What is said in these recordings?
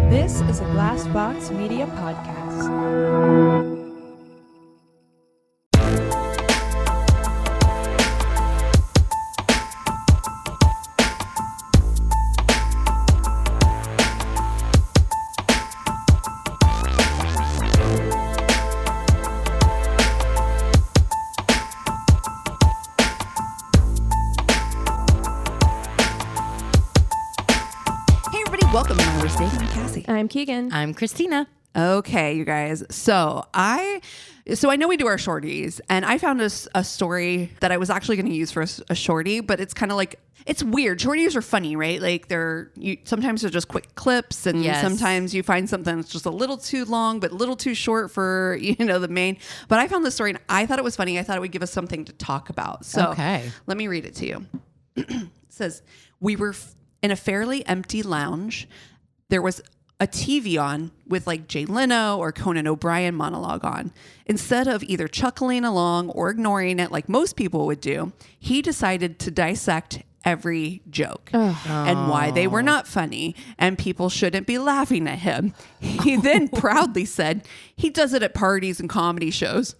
This is a Glass Box Media podcast. Welcome to My Worst Date. I'm Cassie. I'm Keegan. I'm Christina. Okay, you guys. So I know we do our shorties, and I found a story that I was actually going to use for a shorty, but it's kind of like, it's weird. Shorties are funny, right? Like sometimes they're just quick clips, and sometimes you find something that's just a little too long, but a little too short for, the main. But I found this story and I thought it was funny. I thought it would give us something to talk about. So let me read it to you. It says, we were in a fairly empty lounge. There was a TV on with like Jay Leno or Conan O'Brien monologue on. Instead of either chuckling along or ignoring it like most people would do, he decided to dissect every joke and why they were not funny and people shouldn't be laughing at him. He then proudly said he does it at parties and comedy shows.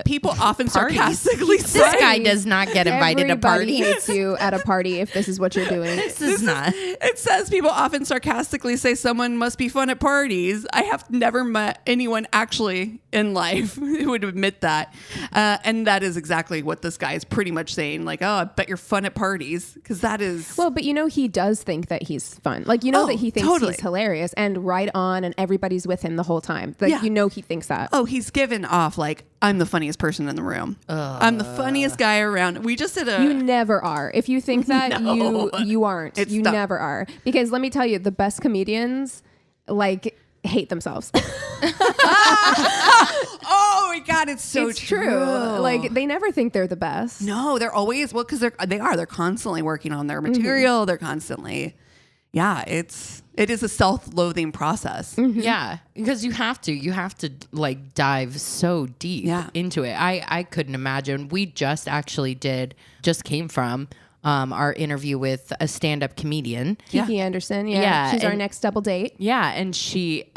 People often sarcastically say, this guy does not get invited to parties. Everybody hates you at a party if this is what you're doing. This is not. It says people often sarcastically say someone must be fun at parties. I have never met anyone actually in life who would admit that. And that is exactly what this guy is pretty much saying. Like, oh, I bet you're fun at parties. Because that is... Well, but he does think that he's fun. Like, that he thinks he's hilarious and right on and everybody's with him the whole time. Like, he thinks that. Oh, he's given off like, I'm the funniest person in the room. I'm the funniest guy around. We just did You never are. If you think that, you aren't. You never are. Because let me tell you, the best comedians, like, hate themselves. Oh my God, it's so true. Like, they never think they're the best. No, they're always, because they're constantly working on their material. Mm-hmm. They're constantly, it is a self-loathing process. Mm-hmm. Yeah, because you have to like dive so deep into it. I couldn't imagine. We just came from our interview with a stand-up comedian, Kiki Anderson. She's our next double date. Yeah, and she,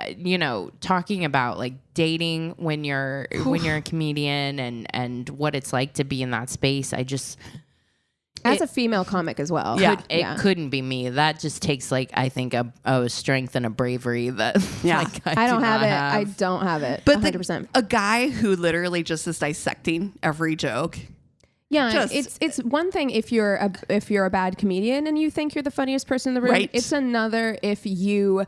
talking about like dating when you're a comedian and what it's like to be in that space. As a female comic as well. It couldn't be me. That just takes like, I think a strength and a bravery that I don't have it. I don't have it. But 100%. A guy who literally just is dissecting every joke. Yeah, it's one thing if you're a bad comedian and you think you're the funniest person in the room. Right. It's another if you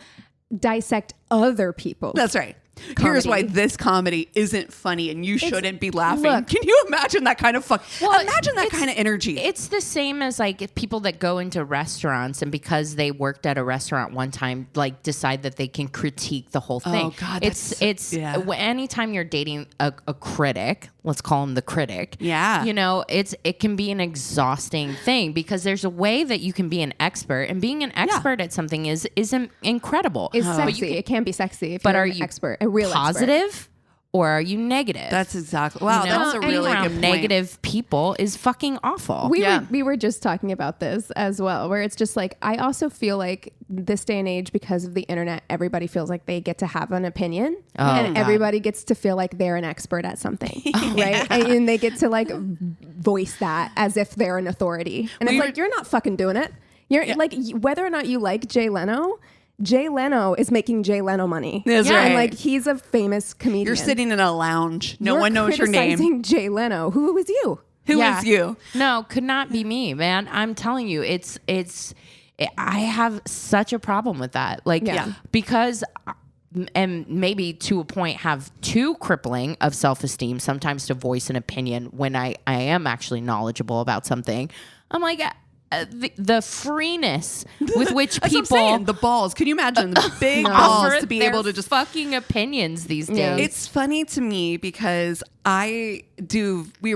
dissect other people. That's right. Comedy. Here's why this comedy isn't funny and you shouldn't be laughing. Look, can you imagine that kind of imagine that kind of energy? It's the same as like people that go into restaurants and because they worked at a restaurant one time, like decide that they can critique the whole thing. Oh God, anytime you're dating a critic, let's call him the critic. Yeah. It can be an exhausting thing because there's a way that you can be an expert and being an expert at something is incredible. It's sexy. It can be sexy if you're an expert. Real positive expert. Or are you negative? That's exactly. Wow, that's a really good point. Negative people is fucking awful. We were just talking about this as well, where it's just like, I also feel like this day and age, because of the internet, everybody feels like they get to have an opinion and everybody gets to feel like they're an expert at something, right? And they get to like voice that as if they're an authority. And it's like, you're not fucking doing it. You're like, whether or not you like Jay Leno is making Jay Leno money. That's right. And like, he's a famous comedian. You're sitting in a lounge. No one knows your name. Criticizing Jay Leno. Who is you? Who is you? No, could not be me, man. I'm telling you, I have such a problem with that. Like, because, and maybe to a point have too crippling of self-esteem sometimes to voice an opinion when I am actually knowledgeable about something. I'm like, the freeness with which people the balls. Can you imagine the big balls to be able to just fucking opinions these days? It's funny to me because because we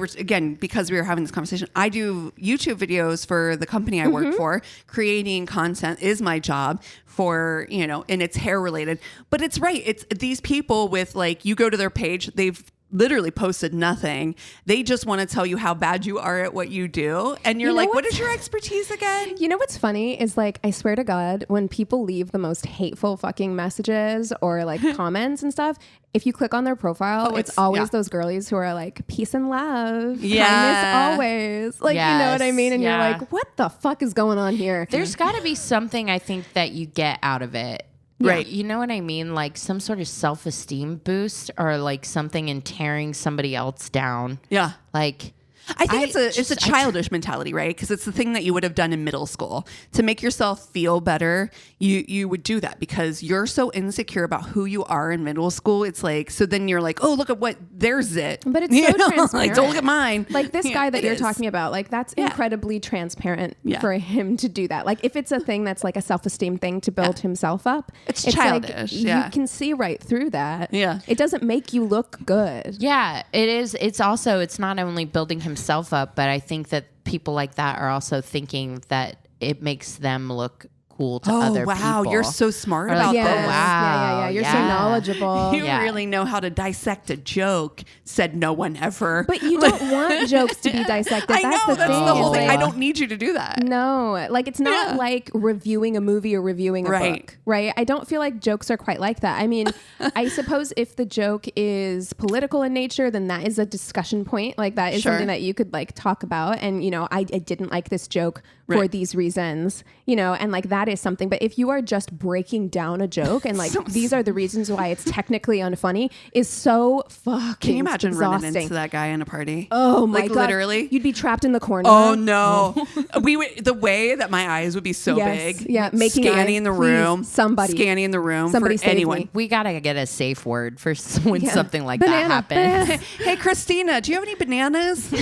were having this conversation, I do YouTube videos for the company I work for. Creating content is my job for, and it's hair related, but it's right. It's these people with like, you go to their page, they've literally posted nothing. They just want to tell you how bad you are at what you do. And you're like, what is your expertise again? You know what's funny is like, I swear to God, when people leave the most hateful fucking messages or like comments and stuff, if you click on their profile, it's always those girlies who are like, peace and love, kindness always. Like, you know what I mean? And you're like, what the fuck is going on here? There's got to be something I think that you get out of it. Right. You know what I mean? Like some sort of self-esteem boost or like something in tearing somebody else down. Yeah. Like, I think it's a childish mentality, right? Because it's the thing that you would have done in middle school to make yourself feel better. You would do that because you're so insecure about who you are in middle school. It's like, so then you're like, oh, look at what there's it. But it's so transparent. Like, don't look at mine. Like this guy that you're talking about, like that's incredibly transparent for him to do that. Like if it's a thing that's like a self-esteem thing to build himself up, it's childish. Like, you can see right through that. Yeah. It doesn't make you look good. Yeah, it is. It's also, it's not only building himself up, but I think that people like that are also thinking that it makes them look cool to other people. Oh, wow. You're so smart about this. Wow. Yeah. You're so knowledgeable. You really know how to dissect a joke, said no one ever. But you don't want jokes to be dissected. I know. That's the whole thing. I don't need you to do that. No. Like, it's not like reviewing a movie or reviewing a book, right? I don't feel like jokes are quite like that. I mean, I suppose if the joke is political in nature, then that is a discussion point. Like, that is something that you could, like, talk about. And, you know, I didn't like this joke for these reasons, you know, and, like, that is something. But if you are just breaking down a joke and, like, these are the reasons why it's technically unfunny is so fucking Can you imagine exhausting. running into that guy in a party? Oh my God. Literally. You'd be trapped in the corner. Oh no. The way that my eyes would be so big. Yeah. Making scanning the room. Scanning the room somebody for anyone. me. We got to get a safe word for when something like that happens. Hey, Christina, do you have any bananas?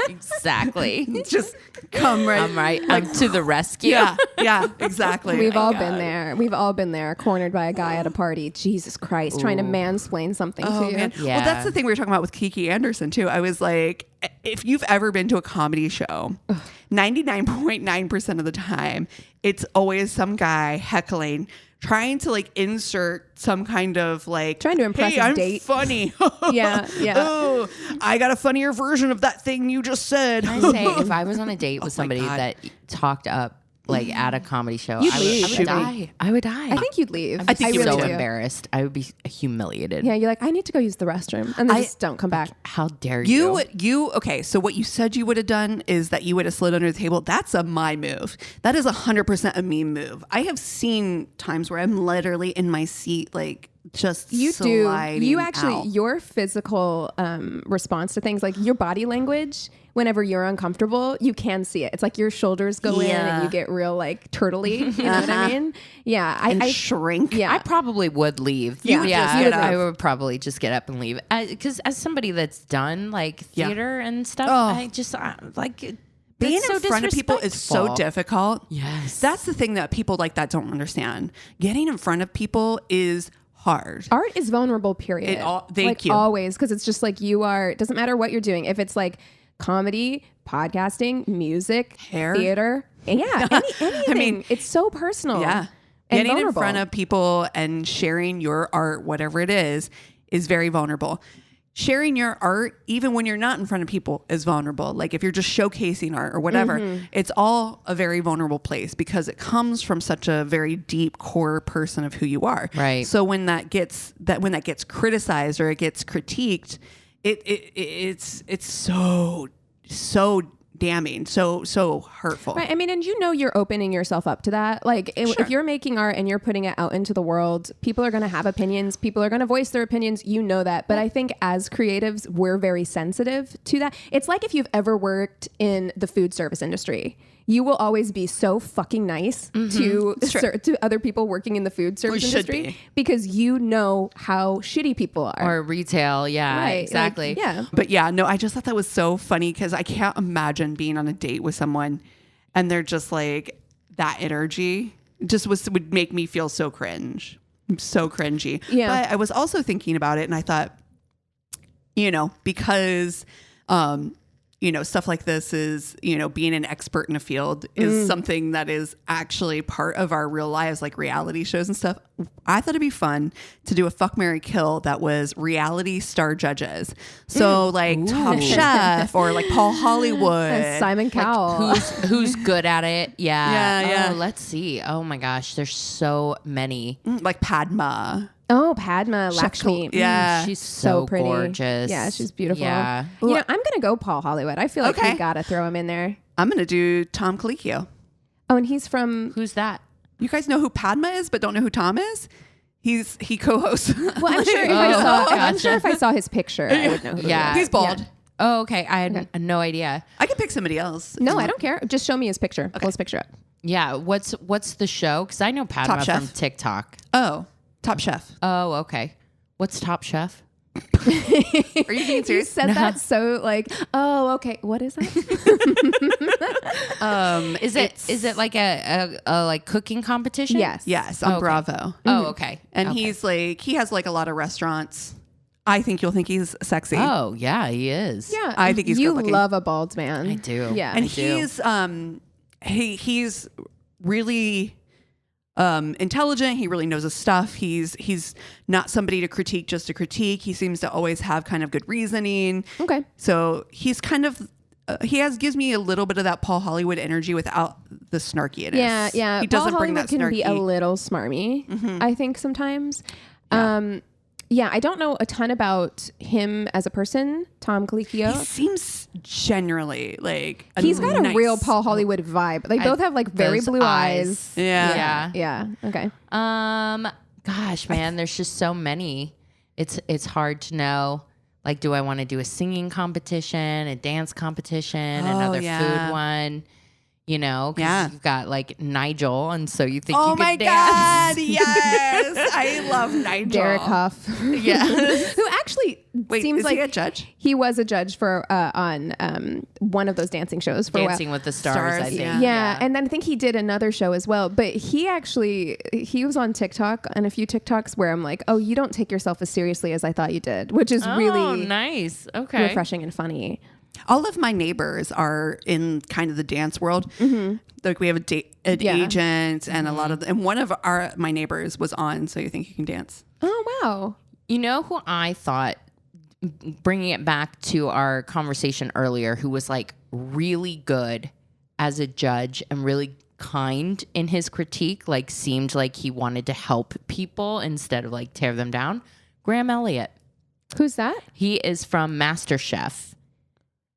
Exactly. Just come right. I'm to the rescue. Yeah, exactly. We've all been there. We've all been there, cornered by a guy at a party. Jesus Christ, trying to mansplain something to you. Man. Yeah. Well, that's the thing we were talking about with Kiki Anderson too. I was like, if you've ever been to a comedy show, 99.9% of the time, it's always some guy heckling, trying to like insert some kind of like trying to impress his I'm date. Funny. Yeah. Oh, I got a funnier version of that thing you just said. I say if I was on a date with somebody that talked up like at a comedy show, I would die. I would die. I think you'd leave. I think I you'd really be so do. embarrassed. I would be humiliated. Yeah, you're like, I need to go use the restroom, and then just don't come back. How dare you? Okay, so what you said you would have done is that you would have slid under the table. That's my move. That is 100% a me move. I have seen times where I'm literally in my seat, like just sliding you actually out. your physical response to things, like your body language whenever you're uncomfortable, you can see it. It's like your shoulders go in and you get real like turtly, you know what I mean? Yeah. I shrink. Yeah. I probably would leave. I would probably just get up and leave. Because as somebody that's done like theater and stuff, I just like being in front of people is so difficult. Yes. That's the thing that people like that don't understand. Getting in front of people is hard. Art is vulnerable, period. Thank you. Always, because it's just like it doesn't matter what you're doing. If it's like comedy, podcasting, music, theater, anything. I mean, it's so personal. Yeah. And getting vulnerable. in front of people and sharing your art, whatever it is very vulnerable. Sharing your art, even when you're not in front of people, is vulnerable. Like if you're just showcasing art or whatever, it's all a very vulnerable place because it comes from such a very deep core person of who you are. Right. So when that gets criticized or it gets critiqued, it's so damning, so hurtful. Right. I mean, and you're opening yourself up to that. Like if you're making art and you're putting it out into the world, people are going to have opinions. People are going to voice their opinions. You know that. But I think as creatives, we're very sensitive to that. It's like if you've ever worked in the food service industry. You will always be so fucking nice to other people working in the food service industry because you know how shitty people are. Or retail, exactly. Like, yeah. But I just thought that was so funny because I can't imagine being on a date with someone and they're just like, that energy just would make me feel so cringe. So cringy. Yeah. But I was also thinking about it and I thought, because stuff like this is, being an expert in a field is something that is actually part of our real lives, like reality shows and stuff. I thought it'd be fun to do a fuck, marry, kill that was reality star judges. So like Top Chef or like Paul Hollywood, Simon Cowell. Who's good at it? Yeah. Yeah. Oh, let's see. Oh my gosh, there's so many. like Padma. Oh, Padma Lakshmi. Yeah. She's so pretty. Gorgeous. Yeah, she's beautiful. Yeah. You know, I'm gonna go Paul Hollywood. I feel like Okay. we gotta throw him in there. I'm gonna do Tom Colicchio. Oh, and he's from. Who's that? You guys know who Padma is, but don't know who Tom is? He co-hosts. Well, I'm sure if I saw. I'm sure if I saw his picture, I would know who. Yeah. He He's is. bald. Yeah. Oh, okay. I had no idea. I can pick somebody else. No, I don't care. Just show me his picture. Pull his picture up. Yeah. What's the show? Because I know Padma Top Chef. from TikTok. Oh, Top Chef. Oh, okay. What's Top Chef? Are you being You serious? said that so like, oh, okay. What is that? Is it like a like cooking competition? Yes. Yes, on Okay. Bravo. Oh, okay. And Okay. he has like a lot of restaurants. I think you'll think he's sexy. Oh, yeah, he is. Yeah. I think he's You good-looking. love a bald man. I do. Yeah. And I do. he's really intelligent. He really knows his stuff. He's not somebody to critique just to critique. He seems to always have kind of good reasoning. Okay. So he's kind of gives me a little bit of that Paul Hollywood energy without the snarkiness. Yeah. He doesn't Paul bring Hollywood that can be a snarky. little smarmy, I think sometimes. Yeah, I don't know a ton about him as a person, Tom Colicchio. He seems generally like He's got a nice- real Paul Hollywood vibe. They both have like very those blue eyes. eyes. Yeah. Yeah. Okay. Gosh, man, there's just so many. It's hard to know. Like, do I want to do a singing competition, a dance competition, another yeah. food one? You know, 'cause Yeah. you've got like Nigel, and so you think Oh you could my dance. God! Yes, I love Nigel. Derek Huff. Yeah. Who actually Wait, seems is like he a judge? he was a judge for on one of those dancing shows for Dancing a while. with the Stars, Stars, I think. Yeah, and then I think he did another show as well. But he was on TikTok and a few TikToks where I'm like, oh, you don't take yourself as seriously as I thought you did, which is Oh, really nice. Okay. refreshing and funny. All of my neighbors are in kind of the dance world. Like we have an Yeah. agent and a lot of, and one of my neighbors was on. So you think you can dance? Oh wow. You know who I thought, bringing it back to our conversation earlier, who was like really good as a judge and really kind in his critique, like seemed like he wanted to help people instead of like tear them down? Graham Elliot. Who's that? He is from MasterChef.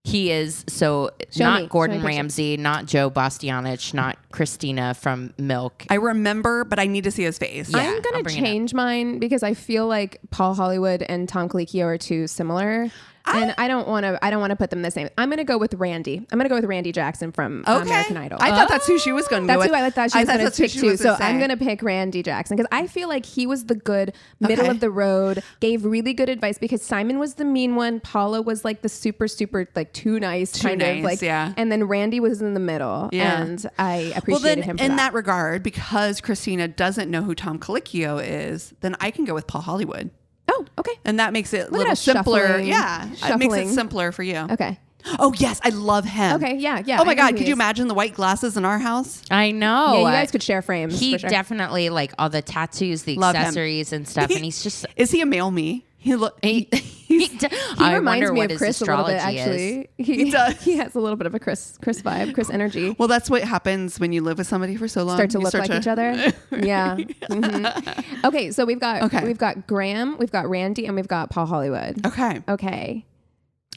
He is Show not me. Gordon Show me Ramsay, not Joe Bastianich, not Christina from Milk. I remember, but I need to see his face. Yeah, I'm I'll gonna bring it up. change mine because I feel like Paul Hollywood and Tom Colicchio are too similar. And I don't want to put them the same. I'm going to go with Randy. I'm going to go with Randy Jackson from American Idol. I thought that's who she was going to go That's with. who I thought she was going to that's who pick she too. was So gonna I'm say. going to pick Randy Jackson because I feel like he was the good middle of the road, gave really good advice because Simon was the mean one. Paula was like the super like too nice kind of like, yeah. and then Randy was in the middle. Yeah. And I Well, appreciated then him for in that. that regard, because Christina doesn't know who Tom Colicchio is, then I can go with Paul Hollywood. Oh, okay. And that makes it a at little us simpler. shuffling. Yeah. It makes Shuffling. it simpler for you. Okay. Oh, yes. I love him. Okay. Yeah. Yeah. Oh, my I know God. who Could he you is. imagine the white glasses in our house? I know. Yeah, you guys could share frames. He for sure. definitely like all the tattoos, the Love him. accessories and stuff, and he's just. Is he a male me? He look. He He I reminds wonder me what of his Chris a little bit, astrology is. actually. He does. He has a little bit of a Chris vibe, Chris energy. Well, that's what happens when you live with somebody for so long. Start to You look like each other. Yeah. Mhm. Okay, so we've got Graham, we've got Randy, and we've got Paul Hollywood. Okay. Okay.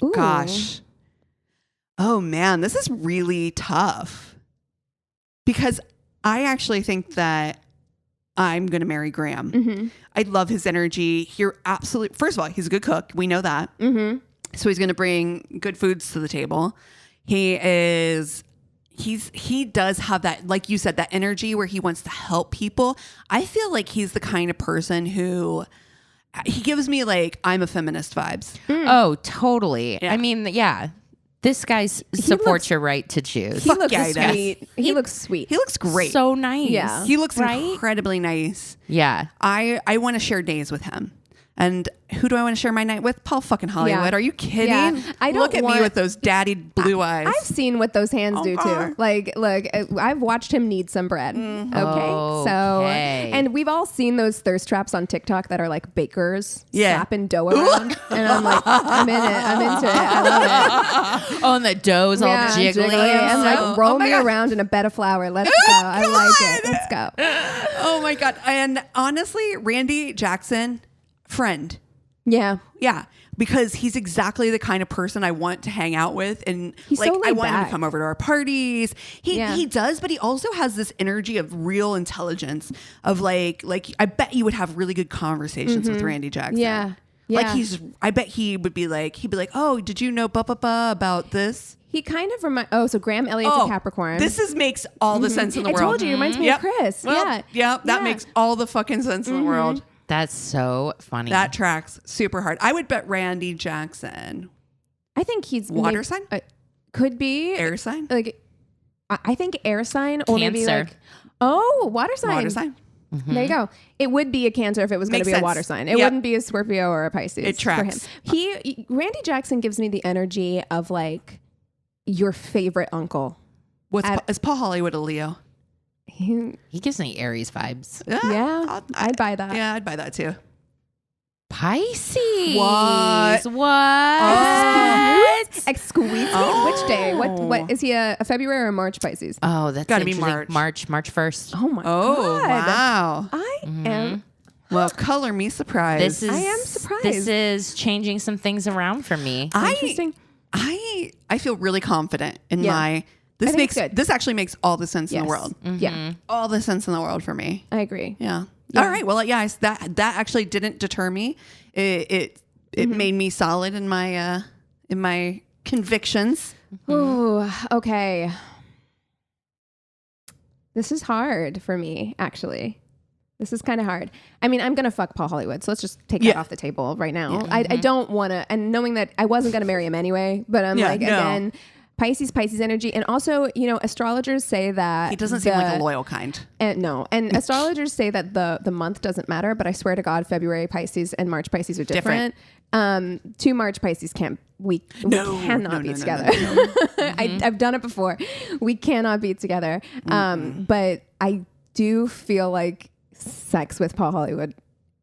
Ooh. Gosh. Oh, man. This is really tough. Because I actually think that I'm going to marry Graham. Mm-hmm. I love his energy. First of all, he's a good cook. We know that. Mm-hmm. So he's going to bring good foods to the table. He does have that, like you said, that energy where he wants to help people. I feel like he's the kind of person who he gives me like I'm a feminist vibes. Oh, totally. Yeah. I mean, yeah. This guy supports your right to choose. He looks yeah, he does. sweet. He looks sweet. He looks great. So nice. Yeah. He looks right? incredibly nice. Yeah. I want to share days with him. And who do I want to share my night with? Paul fucking Hollywood. Yeah. Are you kidding? Yeah. I don't Look at me want- with those daddy blue eyes. I've seen what those hands do God. too. Like, look, I've watched him knead some bread. Okay. So, Okay. and we've all seen those thirst traps on TikTok that are like bakers Yeah. slapping dough around. And I'm like, I'm in it. I'm into it. I love it. Oh, and the dough's all Yeah, jiggly. and So- like roll Oh my me God. around in a bed of flour. Let's go. I like it. Let's go. Oh my God. And honestly, Randy Jackson, friend. Yeah. Yeah. Because he's exactly the kind of person I want to hang out with. And He's like, so I laid want him to back. come over to our parties. Yeah. He does, but he also has this energy of real intelligence of like, I bet you would have really good conversations with Randy Jackson. Yeah. Yeah. Like I bet he'd be like, oh, did you know about this? He kind of reminds. So Graham Elliott's a Capricorn. This makes all the sense in the I world. told you, he reminds me of Chris. Well, yeah. that makes all the fucking sense in the world. That's so funny. That tracks super hard. I would bet Randy Jackson. I think he's Water sign? Could be Air sign? Like, I think air sign or maybe Cancer. like water sign. Water sign. There you go. It would be a Cancer if it was going to Makes be a sense. water sign. It Yep. wouldn't be a Scorpio or a Pisces. It tracks. For him. Randy Jackson gives me the energy of like your favorite uncle. Is Paul Hollywood a Leo? He, He gives me Aries vibes. yeah, I'd buy that. Yeah, I'd buy that too. Pisces. What? What? Exquisite. Which day? What is he? A February or a March Pisces? Oh, that's Gotta be interesting. March. March 1st. Oh my Oh, god! wow. I am. Well, color me surprised. This is. I am surprised. This is changing some things around for me. Interesting. I feel really confident in Yeah. my. I think it's good. This actually makes all the sense in the Yes. world. Yeah, All the sense in the world for me. I agree. Yeah. Yeah. All right. Well, yeah, that actually didn't deter me. It made me solid in my convictions. Ooh, okay. This is hard for me, actually. This is kind of hard. I mean, I'm going to fuck Paul Hollywood, so let's just take that off the table right now. I don't want to, and knowing that I wasn't going to marry him anyway, but I'm again, Pisces energy. And also, astrologers say that He doesn't seem like a loyal kind. And astrologers say that the month doesn't matter, but I swear to God, February Pisces and March Pisces are different. Two March Pisces cannot be together. No. I've done it before. We cannot be together. But I do feel like sex with Paul Hollywood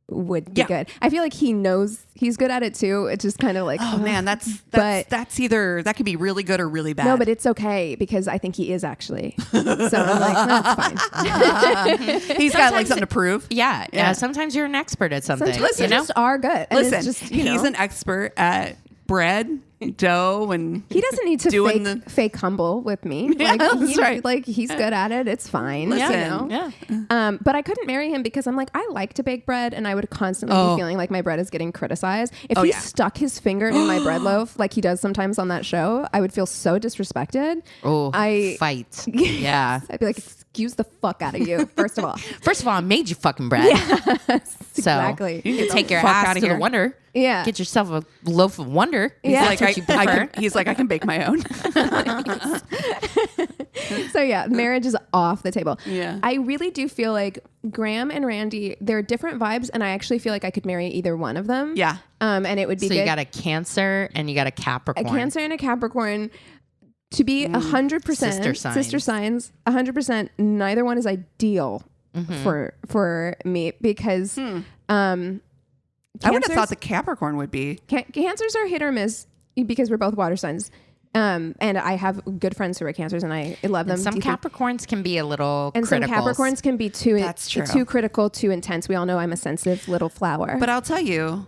would be good. I feel like he knows he's good at it too. It's just kind of like, Oh man, that's either that could be really good or really bad. no, but it's okay because I think he is actually. So I'm like, that's fine. He's got like something to prove. Yeah. Sometimes you're an expert at something. Sometimes you you know? just are good. And Listen, it's just, he's an expert at bread, dough, and he doesn't need to doing fake humble with me. Yeah, that's right. Like he's good at it. It's fine. Listen, Yeah. But I couldn't marry him because I'm like, I like to bake bread and I would constantly be feeling like my bread is getting criticized. If he stuck his finger in my bread loaf like he does sometimes on that show, I would feel so disrespected. Oh, fight. Yeah. I'd be like, excuse the fuck out of you, first of all. First of all, I made you fucking bread. So Exactly. you can take your fuck ass outta to here. the Wonder. Yeah. Get yourself a loaf of Wonder. if Yeah. that's like what you prefer. he's like I can bake my own. So yeah, marriage is off the table. Yeah. I really do feel like Graham and Randy, they're different vibes, and I actually feel like I could marry either one of them. Yeah. And it would be So good. you got a Cancer and you got a Capricorn. A Cancer and a Capricorn. To be 100% Sister signs. 100%, neither one is ideal for me because I would have thought the Capricorn would be. Cancers are hit or miss because we're both water signs. And I have good friends who are Cancers, and I love them. Some deeply. Capricorns can be a little And critical. some Capricorns can be That's true. too critical, too intense. We all know I'm a sensitive little flower. But I'll tell you,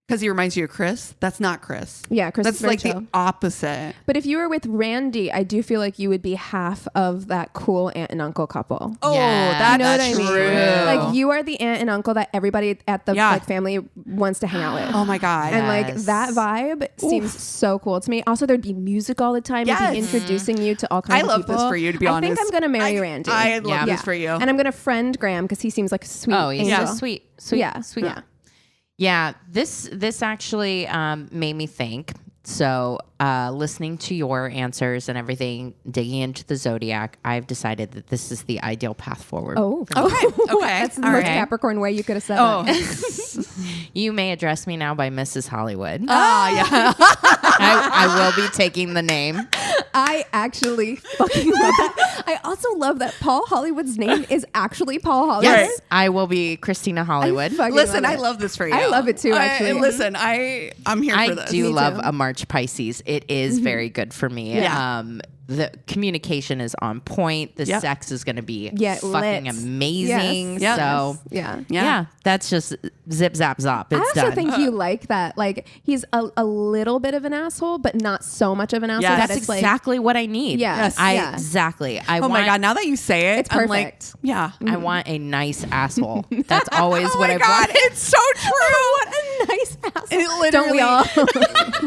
because he reminds you of Chris. That's not Chris. Yeah, Chris That's is very like chill. the opposite. But if you were with Randy, I do feel like you would be half of that cool aunt and uncle couple. Oh, Yeah, that's You know what I mean? true. Like you are the aunt and uncle that everybody at the family wants to hang out with. Oh my God. And like Yes. that vibe seems so cool to me. Also, there'd be music all the time. He'd be Yes. introducing you to all kinds I of love people. this for you, to be honest. I think I'm gonna marry Randy. I love this for you. And I'm gonna friend Graham because he seems like a sweet Oh, he's angel. so sweet. Yeah. Sweet. Yeah. Yeah, this actually made me think. So, listening to your answers and everything, digging into the zodiac, I've decided that this is the ideal path forward. Oh, Okay. Okay. That's the All most right. Capricorn way you could have said that. You may address me now by Mrs. Hollywood. Yeah. I will be taking the name. I actually fucking love that. I also love that Paul Hollywood's name is actually Paul Hollywood. Yes, I will be Christina Hollywood. Listen, I love this for you. I love it too, actually. Listen, I'm here for this. I do Me love too. a March Pisces. It is very good for me. Yeah. The communication is on point. The sex is going to be fucking lit. amazing. Yes. So Yeah. that's just zip zap zop. It's I also done. think you like that. Like he's a little bit of an asshole, but not so much of an asshole. Yes. that That's it's like, exactly what I need. Yes. Exactly. Oh my God. Now that you say it, It's I'm like, perfect. yeah. I want a nice asshole. That's always Oh what my I God. want. It's so true. what a nice asshole. It literally, Don't we all?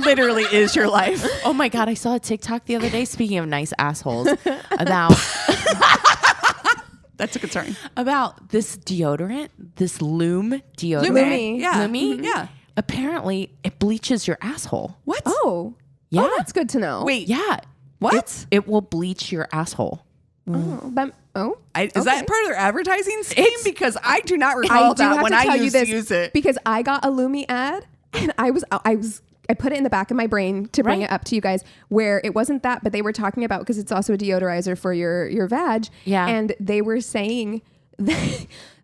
literally is your life. Oh my God, I saw a TikTok the other day, speaking of nice assholes, about That's a concern. about this deodorant, this Lume deodorant. Lumi. Yeah. Lumi? Yeah. Apparently, it bleaches your asshole. What? Oh. Yeah. Oh, that's good to know. Wait. Yeah. What? It will bleach your asshole. Oh, but, Is that part of their advertising scheme? Because I do not recall do that have when to I tell you used to this use it. because I got a Lumi ad and I put it in the back of my brain to bring Right. it up to you guys where it wasn't that, but they were talking about, because it's also a deodorizer for your vag. Yeah. And they were saying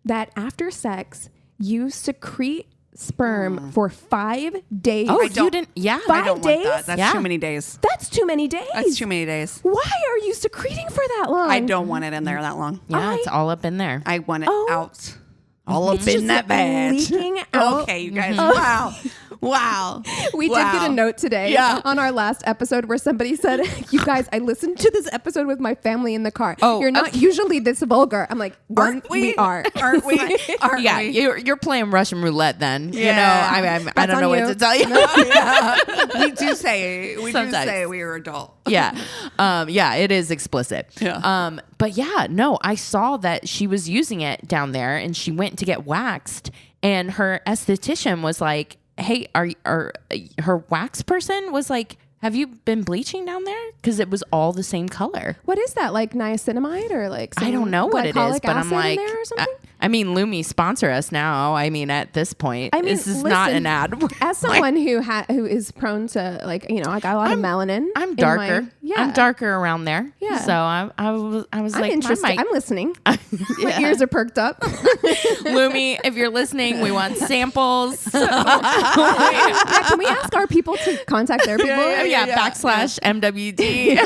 that after sex, you secrete sperm for 5 days. Oh, I you don't- didn't? Yeah. I don't want days? that. That's Yeah. too many days. That's too many days. That's too many days. Why are you secreting for that long? I don't want it in there that long. Yeah, it's all up in there. I want it Oh. out. All up It's in just that bag. leaking out. Okay, you guys. Wow. Wow. We did get a note today on our last episode where somebody said, you guys, I listened to this episode with my family in the car. Oh, You're not usually this vulgar. I'm like, Aren't we? We are. Aren't we? Aren't Yeah, we? you're playing Russian roulette then. Yeah. You know, I don't on know what you. to tell you. Yeah. We do say Sometimes. we are adult. Yeah. Yeah, it is explicit. Yeah. But yeah, no, I saw that she was using it down there and she went to get waxed and her esthetician was like, hey, are her wax person was like, have you been bleaching down there? Because it was all the same color. What is that? Like niacinamide or like I don't know what it is, glycolic but I'm acid in like, there or something? I mean, Lumi sponsor us now. I mean, at this point, I mean, this is not listen, an ad. As someone who is prone to like, I got a lot of melanin. I'm in darker. my- yeah. I'm darker around there. Yeah. So I was I'm like, interested. I might. I'm listening. Yeah. My ears are perked up. Lumi, if you're listening, we want samples. Yeah, can we ask our people to contact their people? / MWD.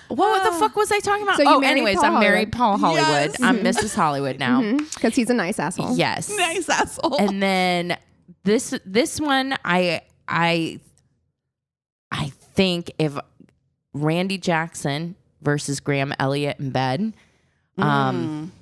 What the fuck was I talking about? So you married anyways, Paul I'm married Paul Hollywood. Yes. I'm Mrs. Hollywood now. Because he's a nice asshole. Yes. Nice asshole. And then this one, I think if Randy Jackson versus Graham Elliot in bed, I'm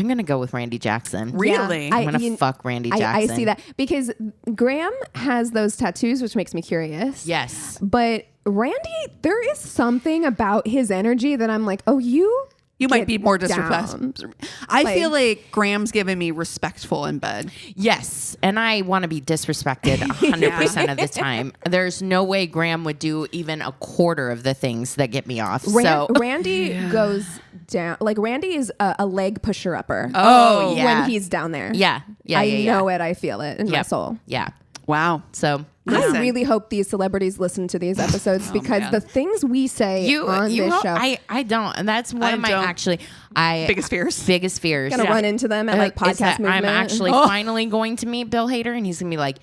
gonna go with Randy Jackson. Really? Yeah, I'm gonna fuck Randy I Jackson. see that because Graham has those tattoos, which makes me curious. Yes. But Randy, there is something about his energy that I'm like, oh, you might get be more down. disrespectful. I feel like Graham's giving me respectful in bed. Yes, and I want to be disrespected 100% of the time. There's no way Graham would do even a quarter of the things that get me off. So Randy goes down. Like Randy is a leg pusher upper. Oh, yeah. When he's down there. yeah, I know it. I feel it in my soul. Yeah. Wow. So Listen. I really hope these celebrities listen to these episodes because man. the things we say on this hope- show, I don't, and that's one I of my don't. Biggest fears. Biggest fears. gonna run into them at like is that podcast movement. I'm actually finally going to meet Bill Hader, and he's gonna be like,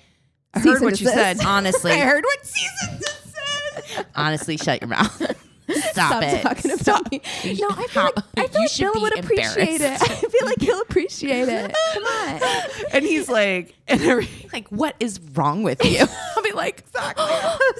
I Cease heard and what you desist. said. honestly, I heard what season this said. honestly, shut your mouth. Stop it. talking about Stop. me. No, I feel like You should Bill be would appreciate it. embarrassed. I feel like he'll appreciate it. Come on. And he's like, Like, what is wrong with you? I'll be like, exactly.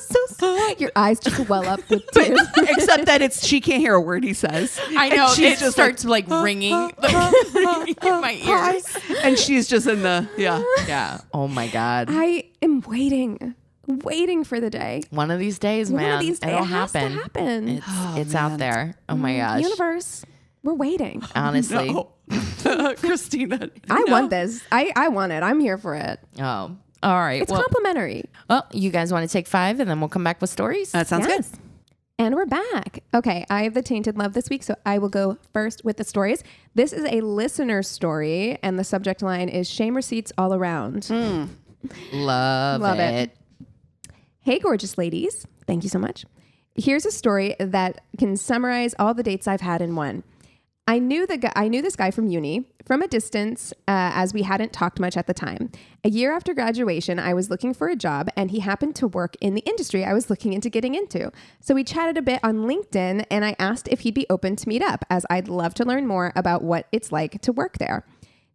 So sorry. Your eyes just well up with tears. Except that she can't hear a word he says. I know. And she's It just starts like ringing in my ears. and she's just in the Yeah. Oh my God. I am waiting for the day. One of these days, man. One of these days, it'll it has to happen. happen. It's out there. Oh my gosh. Universe, we're waiting. Honestly. No. Christina. I no. want this. I want it. I'm here for it. Oh. All right. It's well, complimentary. well, you guys want to take 5 and then we'll come back with stories? That sounds Yes. good. And we're back. Okay, I have the tainted love this week, so I will go first with the stories. This is a listener story, and the subject line is shame receipts all around. Love it. Hey, gorgeous ladies. Thank you so much. Here's a story that can summarize all the dates I've had in one. I knew this guy from uni from a distance, as we hadn't talked much at the time. A year after graduation, I was looking for a job, and he happened to work in the industry I was looking into getting into. So we chatted a bit on LinkedIn, and I asked if he'd be open to meet up, as I'd love to learn more about what it's like to work there.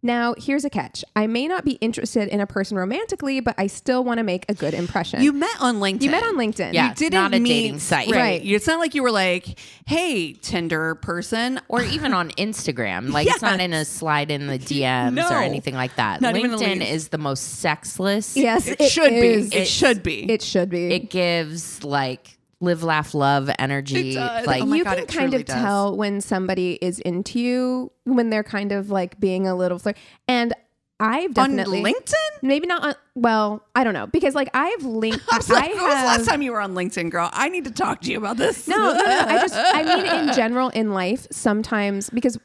Now, here's a catch. I may not be interested in a person romantically, but I still want to make a good impression. You met on LinkedIn. Yeah, You didn't not a meet, dating site. Right. It's not like you were like, hey, Tinder person. Or even on Instagram. Like, it's not in a slide in the DMs or anything like that. Not even LinkedIn is the most sexless. Yes, It should be. It should be. It should be. It gives, like, live, laugh, love energy. It does. Like, Oh my you God, can it kind truly of does. tell when somebody is into you, when they're kind of like being a little flirt. And I've definitely on LinkedIn? maybe not on, well, I don't know, because like I've linked. I was like, when was the last time you were on LinkedIn, girl? I need to talk to you about this. No. I mean, in general, in life, sometimes because,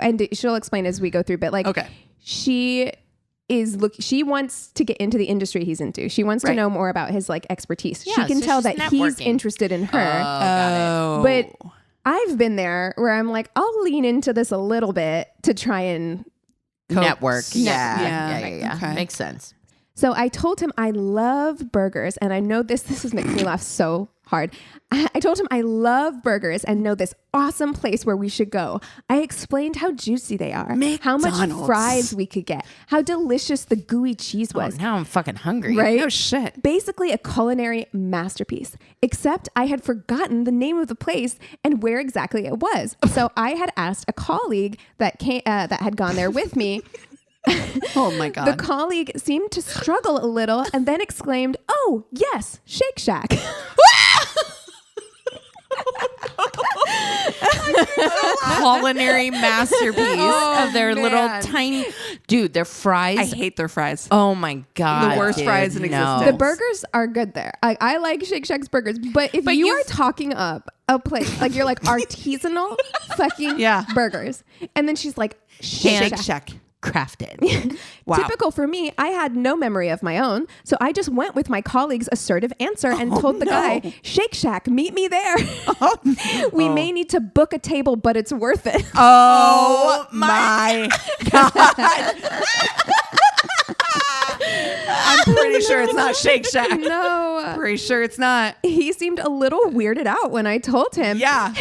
and she'll explain as we go through, but like, Okay. she wants to get into the industry he's into. She wants to know more about his like expertise. Yeah, she can so tell she's that he's networking. interested in her. Oh. But I've been there where I'm like, I'll lean into this a little bit to try and. network. Yeah. Yeah. Okay. Makes sense. So I told him I love burgers, and I know this is making me laugh so hard. I told him I love burgers and know this awesome place where we should go. I explained how juicy they are, how much McDonald's. fries we could get, how delicious the gooey cheese Oh, was. now I'm fucking hungry. Right? Oh, shit. Basically a culinary masterpiece, except I had forgotten the name of the place and where exactly it was. So I had asked a colleague that had gone there with me. Oh, my God. The colleague seemed to struggle a little and then exclaimed, "Oh, yes, Shake Shack." Culinary masterpiece of their little man. tiny dude. Their fries. I hate their fries. Oh my God. The worst dude, fries in no. existence. The burgers are good there. I like Shake Shack's burgers, but if you are talking up a place, like you're like artisanal fucking burgers, and then she's like Shake Shack. Crafted. Wow. Typical for me, I had no memory of my own, so I just went with my colleague's assertive answer and told the guy, "Shake Shack, meet me there. We may need to book a table, but it's worth it." Oh, my God. I'm pretty sure it's not Shake Shack. No. Pretty sure it's not. He seemed a little weirded out when I told him. Yeah.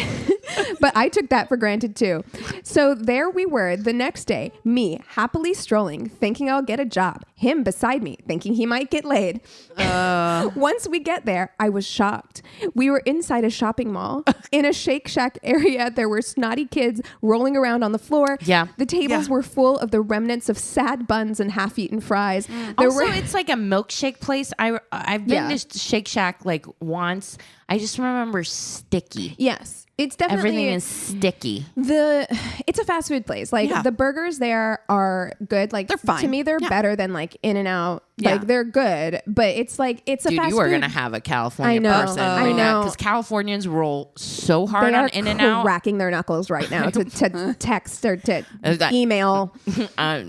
But I took that for granted too. So there we were the next day, me happily strolling, thinking I'll get a job. Him beside me, thinking he might get laid. Once we get there, I was shocked. We were inside a shopping mall. In a Shake Shack area, there were snotty kids rolling around on the floor. Yeah. The tables were full of the remnants of sad buns and half-eaten fries. There Also, it's like a milkshake place. I've been to Shake Shack like once. I just remember sticky. Yes. It's definitely Everything is sticky. It's a fast food place. Like the burgers there are good. Like they're fine. To me, they're better than like In-N-Out. Like they're good, but it's like it's a Dude, fast you are food. gonna have a California I know. person I right now know. because Californians roll so hard They on are In-N-Out. cracking their knuckles right now to text or to email.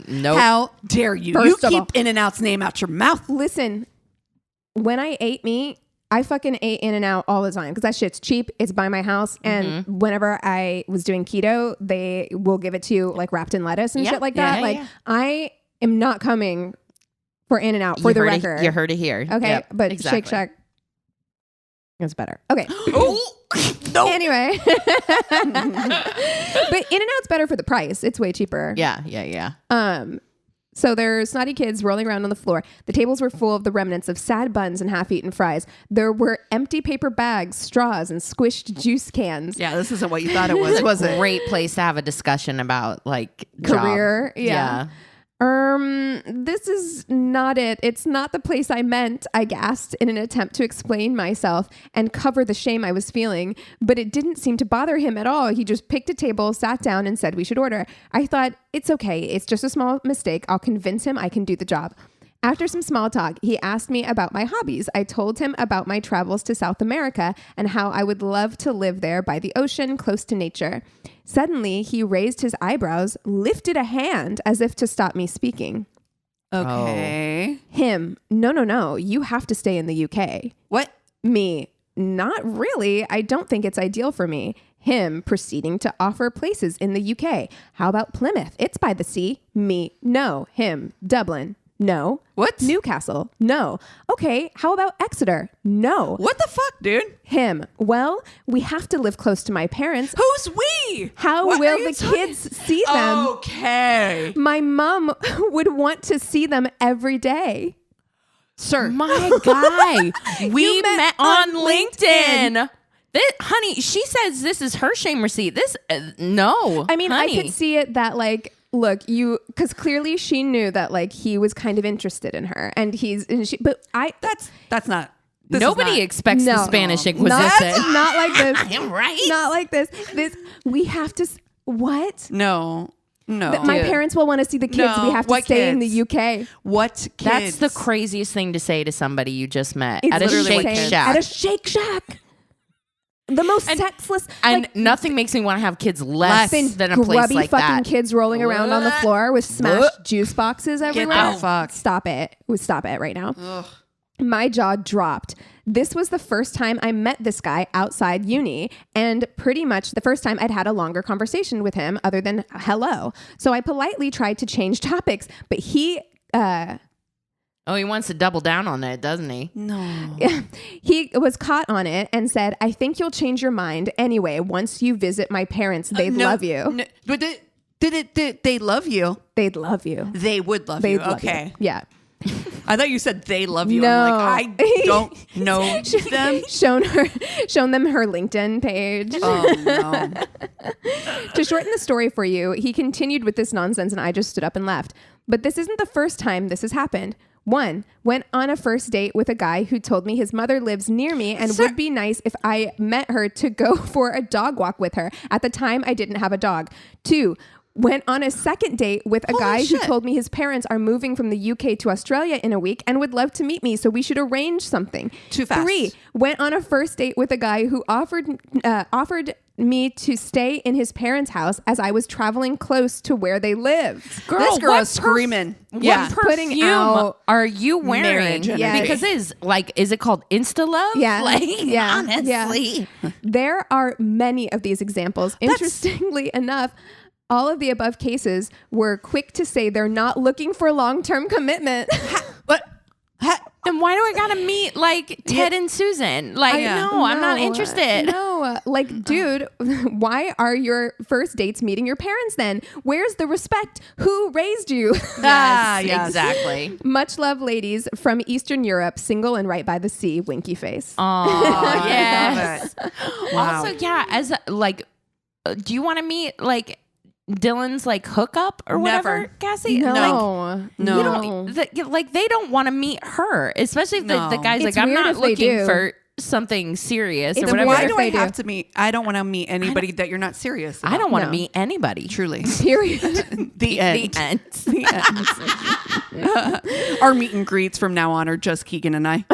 Nope. How dare you? First You of all- keep In-N-Out's name out your mouth. Listen, when I ate meat, I fucking ate In-N-Out all the time because that shit's cheap. It's by my house. And whenever I was doing keto, they will give it to you like wrapped in lettuce and shit like that. I am not coming for In-N-Out for the record. You heard it here. Okay. Yep, but exactly. Shake Shack is better. Okay. Oh, no. Anyway. But In-N-Out's better for the price. It's way cheaper. Yeah. So there's snotty kids rolling around on the floor. The tables were full of the remnants of sad buns and half-eaten fries. There were empty paper bags, straws, and squished juice cans. Yeah, this isn't what you thought it was it? Great place to have a discussion about like Career. job. Yeah. This is not it. It's not the place I meant, I gasped in an attempt to explain myself and cover the shame I was feeling. But it didn't seem to bother him at all. He just picked a table, sat down, and said we should order. I thought, it's okay. It's just a small mistake. I'll convince him I can do the job. After some small talk, he asked me about my hobbies. I told him about my travels to South America and how I would love to live there by the ocean, close to nature. Suddenly, he raised his eyebrows, lifted a hand as if to stop me speaking. Okay. Him, no, you have to stay in the UK. What? Me, not really. I don't think it's ideal for me. Him, proceeding to offer places in the UK. How about Plymouth? It's by the sea. Me, no. Him, Dublin. No. What? Newcastle. No. Okay, how about Exeter? No. What the fuck, dude? Him. Well, we have to live close to my parents. Who's we? How What will are you the kids see them? Okay. My mom would want to see them every day. Sir. My guy, we met on LinkedIn. LinkedIn. Honey, she says this is her shame receipt. This, no. I mean, honey. I could see it that like, look, because clearly she knew that like he was kind of interested in her, and That's not. Nobody expects the Spanish Inquisition. Not like this. I am right. Not like this. We have to. What? No. My parents will want to see the kids. No, We have to what stay in kids? the UK. What kids? That's the craziest thing to say to somebody you just met It's at a literally Shake what kids- Shack. At a Shake Shack. The most sexless. And like, nothing makes me want to have kids less than a place grubby like fucking that. kids rolling around on the floor with smashed juice boxes everywhere. the fuck. Stop it. Stop it right now. Ugh. My jaw dropped. This was the first time I met this guy outside uni, and pretty much the first time I'd had a longer conversation with him other than hello. So I politely tried to change topics, but he he wants to double down on it, doesn't he? No. he was caught on it and said, I think you'll change your mind anyway. Once you visit my parents, they'd love you. No, but did they love you? They'd love you. They would love They'd you. love Okay. you. Yeah. I thought you said they love you. No. I'm like, I don't know them. shown them her LinkedIn page. Oh, no. To shorten the story for you, he continued with this nonsense and I just stood up and left. But this isn't the first time this has happened. 1, went on a first date with a guy who told me his mother lives near me and would be nice if I met her to go for a dog walk with her. At the time, I didn't have a dog. 2, went on a second date with a guy who told me his parents are moving from the UK to Australia in a week and would love to meet me, so we should arrange something. Too fast. 3, went on a first date with a guy who offered me to stay in his parents' house as I was traveling close to where they lived. Girl, This girl what is screaming. What Putting perfume out are you wearing? marriage energy. Because is it called Insta Love? Yeah. Like, Yeah. honestly. There are many of these examples. Interestingly enough, all of the above cases were quick to say they're not looking for long-term commitment. What? Then why do I gotta meet like Ted and Susan? Like, no, I'm not interested. No, like, dude, why are your first dates meeting your parents then? Where's the respect? Who raised you? Yes, exactly. Much love, ladies from Eastern Europe, single and right by the sea, winky face. Oh, yes. Wow. Also, yeah, as like, do you want to meet like Dylan's like hookup or whatever, Never. Cassie? No. No. You don't, like they don't want to meet her, especially if the guy's It's like, I'm weird not if they looking do. for something serious or It's whatever. Why weird do if I they have do. to meet? I don't want to meet anybody that you're not serious about. I don't want to No. meet anybody. Truly. Period. The end. The end. The end. Our meet and greets from now on are just Keegan and I.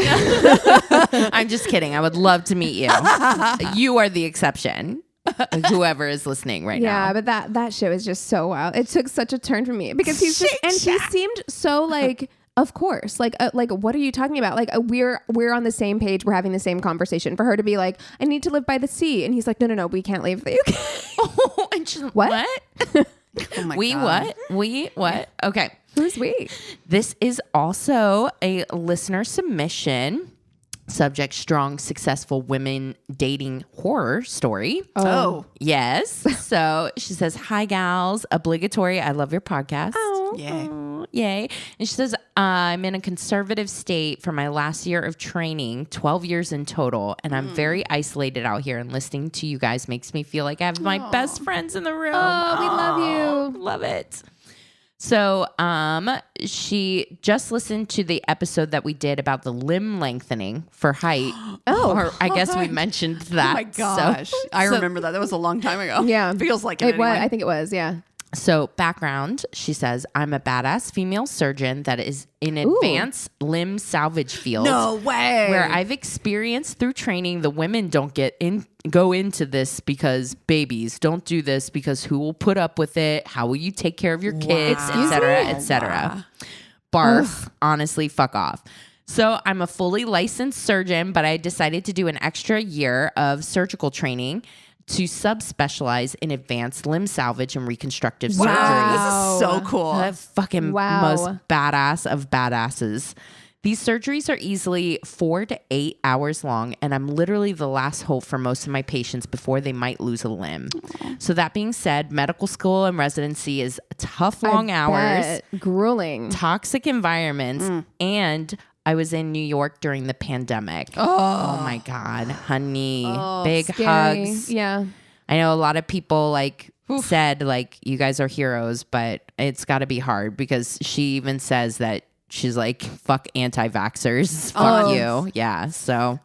I'm just kidding. I would love to meet you. You are the exception. Whoever is listening right now. Yeah, but that show is just so wild. It took such a turn for me because he seemed so like, of course, like what are you talking about? Like we're on the same page. We're having the same conversation. For her to be like, I need to live by the sea, and he's like, no, we can't leave the UK. Oh, and she's What? Oh my We God. what? We what? Okay. Who's we? This is also a listener submission. Subject: strong, successful women dating horror story. Oh. Yes. So she says, hi, gals. Obligatory. I love your podcast. Oh. Yay. Oh, yay. And she says, I'm in a conservative state for my last year of training, 12 years in total. And I'm very isolated out here. And listening to you guys makes me feel like I have my best friends in the room. Oh, we love you. Love it. So she just listened to the episode that we did about the limb lengthening for height. Or I guess we mentioned that. Oh my gosh. I remember that. That was a long time ago. Yeah. Feels like It was. anyway. I think it was. Yeah. So background, she says, I'm a badass female surgeon that is in advanced limb salvage field. No way. Where I've experienced through training, the women don't go into this because babies. Don't do this because who will put up with it? How will you take care of your kids, etc., etc. Barf. Honestly, fuck off. So I'm a fully licensed surgeon, but I decided to do an extra year of surgical training to subspecialize in advanced limb salvage and reconstructive surgery. This is so cool. The fucking most badass of badasses. These surgeries are easily 4 to 8 hours long, and I'm literally the last hope for most of my patients before they might lose a limb. So that being said, medical school and residency is tough, long hours, grueling, toxic environments, and I was in New York during the pandemic. Oh my God, honey. Big scary. hugs. Yeah. I know a lot of people said you guys are heroes, but it's got to be hard because she even says that she's like, fuck anti-vaxxers. Fuck you. Yeah. So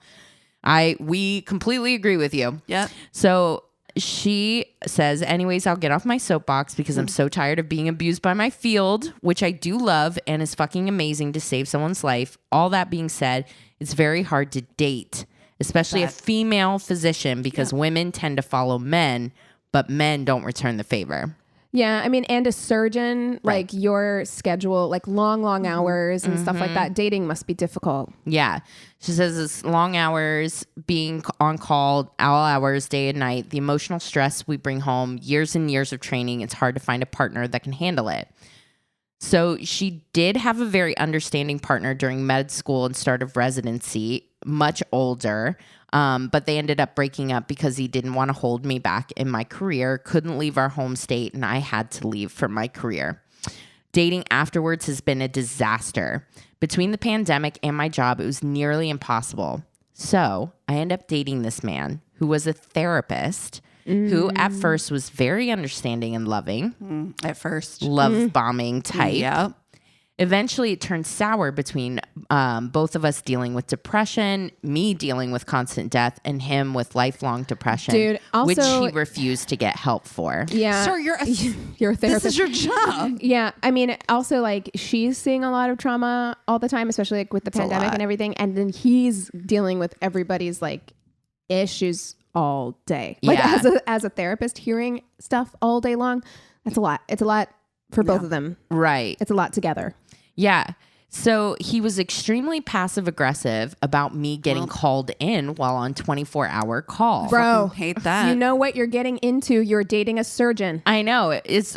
we completely agree with you. Yeah. So she says, anyways, I'll get off my soapbox because I'm so tired of being abused by my field, which I do love and is fucking amazing to save someone's life. All that being said, it's very hard to date, especially a female physician because women tend to follow men, but men don't return the favor. Yeah, I mean, and a surgeon, like your schedule, like long hours and stuff like that, dating must be difficult. Yeah. She says it's long hours, being on call, all hours, day and night, the emotional stress we bring home, years and years of training. It's hard to find a partner that can handle it. So she did have a very understanding partner during med school and start of residency, much older. But they ended up breaking up because he didn't want to hold me back in my career, couldn't leave our home state, and I had to leave for my career. Dating afterwards has been a disaster. Between the pandemic and my job, it was nearly impossible. So I ended up dating this man who was a therapist who at first was very understanding and loving. At first. Love bombing type. Yeah. Eventually, it turned sour between both of us dealing with depression, me dealing with constant death, and him with lifelong depression, Dude, also, which he refused to get help for. Yeah. Sir, you're a therapist. This is your job. Yeah. I mean, also, she's seeing a lot of trauma all the time, especially with the pandemic and everything. And then he's dealing with everybody's, issues all day. As a therapist, hearing stuff all day long, that's a lot. It's a lot for both of them. Right. It's a lot together. Yeah. So he was extremely passive aggressive about me getting called in while on 24-hour call. Bro, hate that. You know what you're getting into. You're dating a surgeon. I know. It's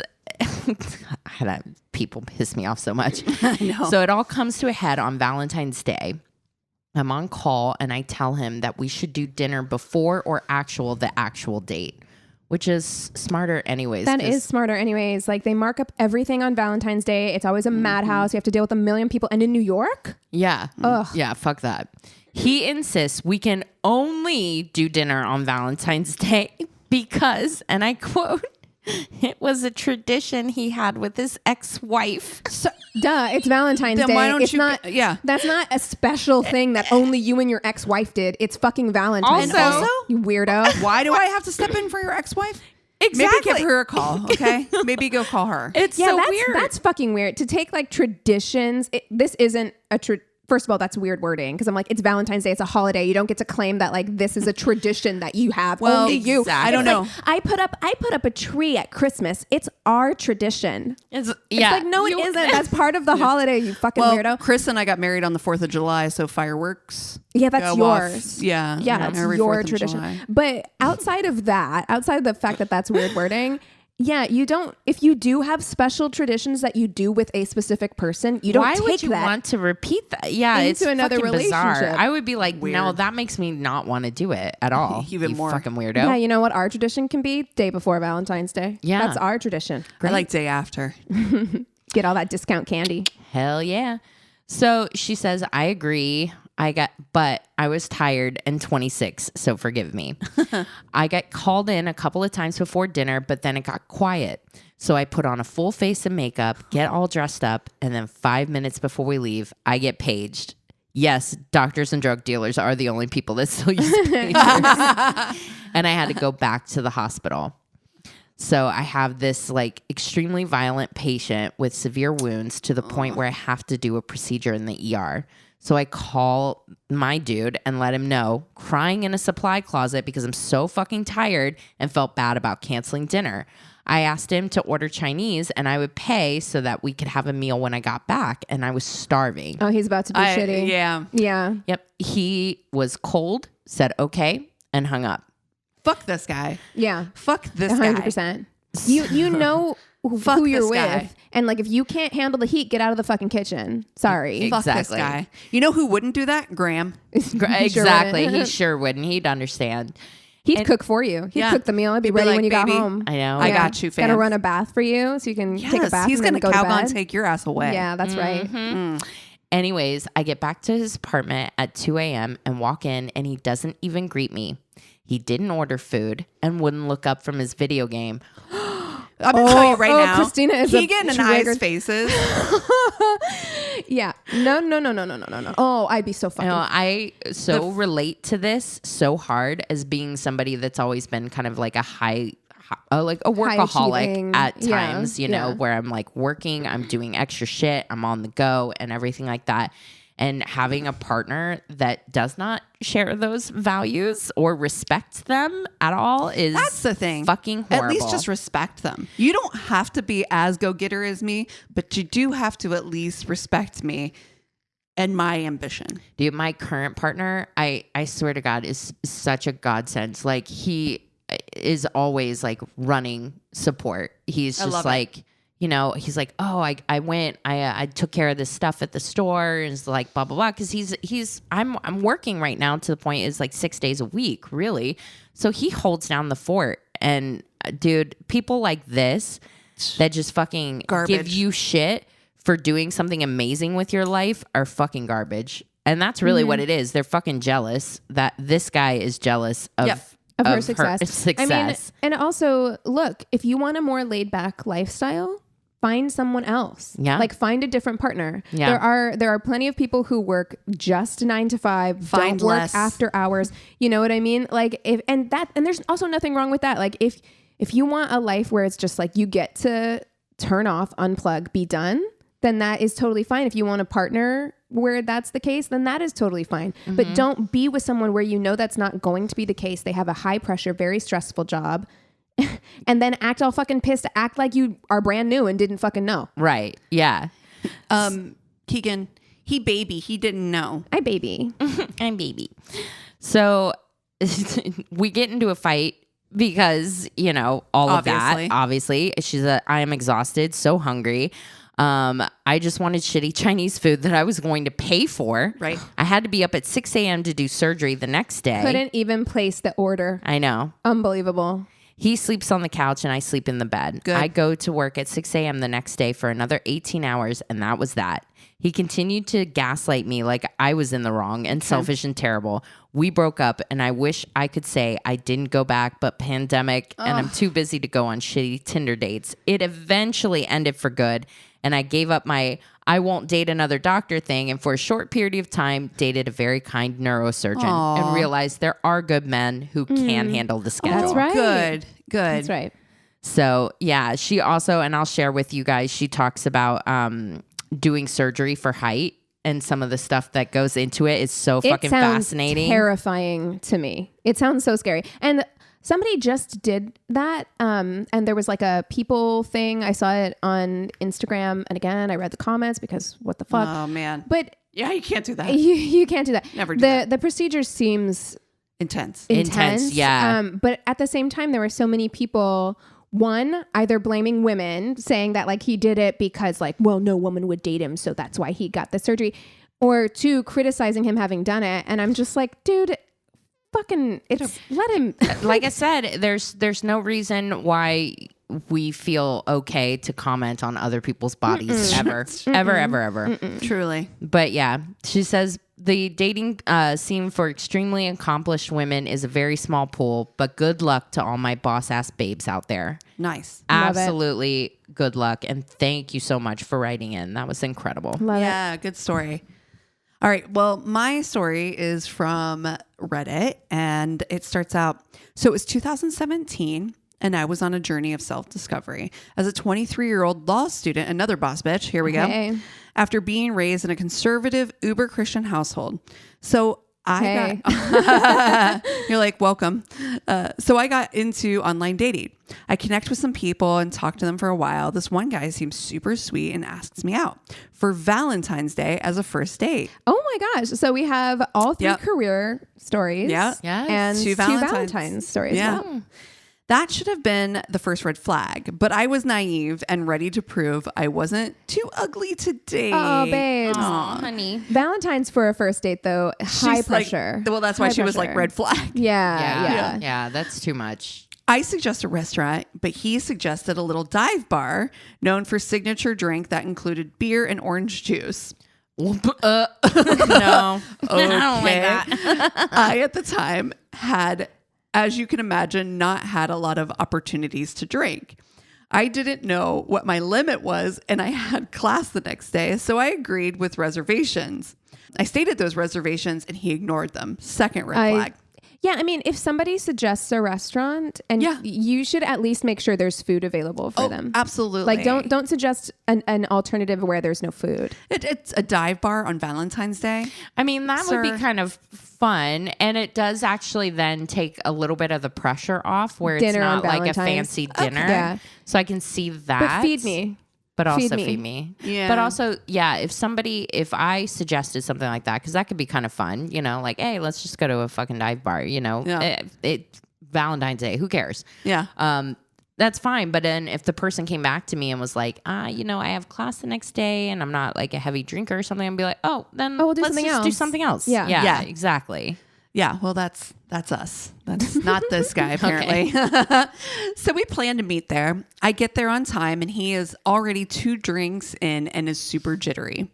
people piss me off so much. I know. So it all comes to a head on Valentine's Day. I'm on call and I tell him that we should do dinner before or the actual date. Which is smarter anyways. That is smarter anyways. They mark up everything on Valentine's Day. It's always a madhouse. You have to deal with 1 million people. And in New York? Yeah. Ugh. Yeah, fuck that. He insists we can only do dinner on Valentine's Day because, and I quote, it was a tradition he had with his ex-wife. So, duh, it's Valentine's Then Day. why don't it's you not, that's not a special thing that only you and your ex-wife did. It's fucking Valentine's Day. Also, you weirdo. Why do I have to step in for your ex-wife? Exactly. Maybe give her a call, okay? Maybe go call her. It's so weird. That's fucking weird. To take traditions, this isn't a First of all, that's weird wording because I'm it's Valentine's Day. It's a holiday. You don't get to claim that this is a tradition that you have. Well, only you. Exactly. I don't know. I put up a tree at Christmas. It's our tradition. It's No, it isn't. That's part of the holiday. You fucking weirdo. Chris and I got married on the 4th of July, so fireworks. Yeah, that's go yours. Off. Yeah, it's every your 4th of tradition. July. But outside of the fact that that's weird wording. Yeah, you don't. If you do have special traditions that you do with a specific person, you don't. Why take would you that want to repeat that? Yeah, into it's another fucking relationship. bizarre. I would be like, Weird. no, that makes me not want to do it at all. Even you more. fucking weirdo. Yeah, you know what our tradition can be? Day before Valentine's Day. Yeah. That's our tradition. I like day after. Get all that discount candy. Hell yeah. So she says, I agree. But I was tired and 26, so forgive me. I got called in a couple of times before dinner, but then it got quiet. So I put on a full face of makeup, get all dressed up, and then 5 minutes before we leave, I get paged. Yes, doctors and drug dealers are the only people that still use pagers. And I had to go back to the hospital. So I have this like extremely violent patient with severe wounds to the point where I have to do a procedure in the ER. So I call my dude and let him know, crying in a supply closet because I'm so fucking tired and felt bad about canceling dinner. I asked him to order Chinese and I would pay so that we could have a meal when I got back, and I was starving. Oh, he's about to be shitty. Yeah. Yeah. Yep. He was cold, said okay, and hung up. Fuck this guy. Yeah. Fuck this 100%. You know Fuck who you're this with. guy. And like, if you can't handle the heat, get out of the fucking kitchen. Sorry. Fuck this Exactly. guy. You know who wouldn't do that? Graham. Exactly. wouldn't. He sure wouldn't. He'd understand. He'd cook for you. He'd cook the meal. I'd be He'd be ready like, when you got "Baby, home. I know. I got you, fam. Gotta run a bath for you so you can take a bath. He's and then gonna go to Calgon bed. take your ass away. Yeah, that's right. Anyways, I get back to his apartment at 2 a.m. and walk in, and he doesn't even greet me. He didn't order food and wouldn't look up from his video game. I'm gonna tell you right now. Christina is Keegan and I's triggered. faces. Yeah. No. Oh, I'd be so fucking. I relate to this so hard as being somebody that's always been kind of like a like a workaholic achieving. at Yeah, times, you know, yeah. where I'm like working, I'm doing extra shit, I'm on the go and everything like that. And having a partner that does not share those values or respect them at all is That's the thing. fucking horrible. At least just respect them. You don't have to be as go-getter as me, but you do have to at least respect me and my ambition. Dude, my current partner, I swear to God, is such a godsend. Like, he is always like running support. He's just like, you know, he's like, oh, I went, I took care of this stuff at the store, and it's like blah blah blah. Because I'm working right now to the point it's like 6 days a week, really. So he holds down the fort. And dude, people like this that just fucking give you shit for doing something amazing with your life are fucking garbage. And that's really what it is. They're fucking jealous that this guy is jealous of. Yep. Of her success. I mean, and also, look, if you want a more laid back lifestyle, find someone else. Yeah. Like, find a different partner. Yeah. There are plenty of people who work just 9 to 5, Find don't work less. after hours. You know what I mean? Like, and there's also nothing wrong with that. Like, if you want a life where it's just like you get to turn off, unplug, be done, then that is totally fine. If you want a partner where that's the case, then that is totally fine. But don't be with someone where you know that's not going to be the case. They have a high pressure, very stressful job. And then act all fucking pissed, act like you are brand new and didn't fucking know. Right. Yeah. Keegan, he didn't know. I baby. I'm baby. So we get into a fight because, you know, all of that, obviously. I am exhausted, so hungry. I just wanted shitty Chinese food that I was going to pay for. Right. I had to be up at 6 a.m. to do surgery the next day. Couldn't even place the order. I know. Unbelievable. He sleeps on the couch and I sleep in the bed. Good. I go to work at 6 a.m. the next day for another 18 hours, and that was that. He continued to gaslight me like I was in the wrong and selfish and terrible. We broke up, and I wish I could say I didn't go back, but pandemic, and I'm too busy to go on shitty Tinder dates. It eventually ended for good, and I gave up my I won't date another doctor thing, and for a short period of time, dated a very kind neurosurgeon and realized there are good men who can handle the schedule. That's right. Good. That's right. So, yeah, she also, and I'll share with you guys, she talks about doing surgery for height, and some of the stuff that goes into it is so fucking fascinating. Terrifying to me. It sounds so scary. And somebody just did that. And there was like a people thing. I saw it on Instagram. And again, I read the comments because what the fuck? Oh, man. But yeah, you can't do that. you can't do that. Never do that. The procedure seems Intense. Yeah. But at the same time, there were so many people, one, either blaming women, saying that like he did it because like, well, no woman would date him, so that's why he got the surgery. Or two, criticizing him having done it. And I'm just like, dude, fucking, let him. Like I said, there's no reason why we feel okay to comment on other people's bodies ever. Truly. But yeah, she says the dating scene for extremely accomplished women is a very small pool, but good luck to all my boss ass babes out there. Nice. Absolutely good luck. And thank you so much for writing in. That was incredible. Yeah, good story. All right. Well, my story is from Reddit, and it starts out. So it was 2017. and I was on a journey of self-discovery. As a 23-year-old law student, another boss bitch, here we go, after being raised in a conservative, uber-Christian household. So you're like, welcome. So I got into online dating. I connect with some people and talk to them for a while. This one guy seems super sweet and asks me out for Valentine's Day as a first date. Oh my gosh. So we have all three career stories. And two Valentine's stories. Yeah. Well. That should have been the first red flag, but I was naive and ready to prove I wasn't too ugly to date. Oh, babes. Aw, honey. Valentine's for a first date, though, high pressure. Well, that's why she was like red flag. Yeah. That's too much. I suggest a restaurant, but he suggested a little dive bar known for signature drink that included beer and orange juice. No. Okay. I don't like that. I, at the time, had, as you can imagine, not had a lot of opportunities to drink. I didn't know what my limit was, and I had class the next day, so I agreed with reservations. I stated those reservations, and he ignored them. Second red flag. Yeah, I mean, if somebody suggests a restaurant, and you should at least make sure there's food available for them. Absolutely. Like, don't suggest an alternative where there's no food. It's a dive bar on Valentine's Day. I mean, that would be kind of fun, and it does actually then take a little bit of the pressure off where it's not like a fancy dinner. Okay. Yeah. So I can see that. But feed me. But also feed me. Yeah. But also, if I suggested something like that, because that could be kind of fun, like, hey, let's just go to a fucking dive bar, Valentine's Day, who cares? Yeah. That's fine. But then if the person came back to me and was like, I have class the next day and I'm not like a heavy drinker or something, I'd be like, let's just do something else. Yeah, exactly. Yeah, well, that's us. That's not this guy, apparently. So we plan to meet there. I get there on time, and he is already 2 drinks in and is super jittery.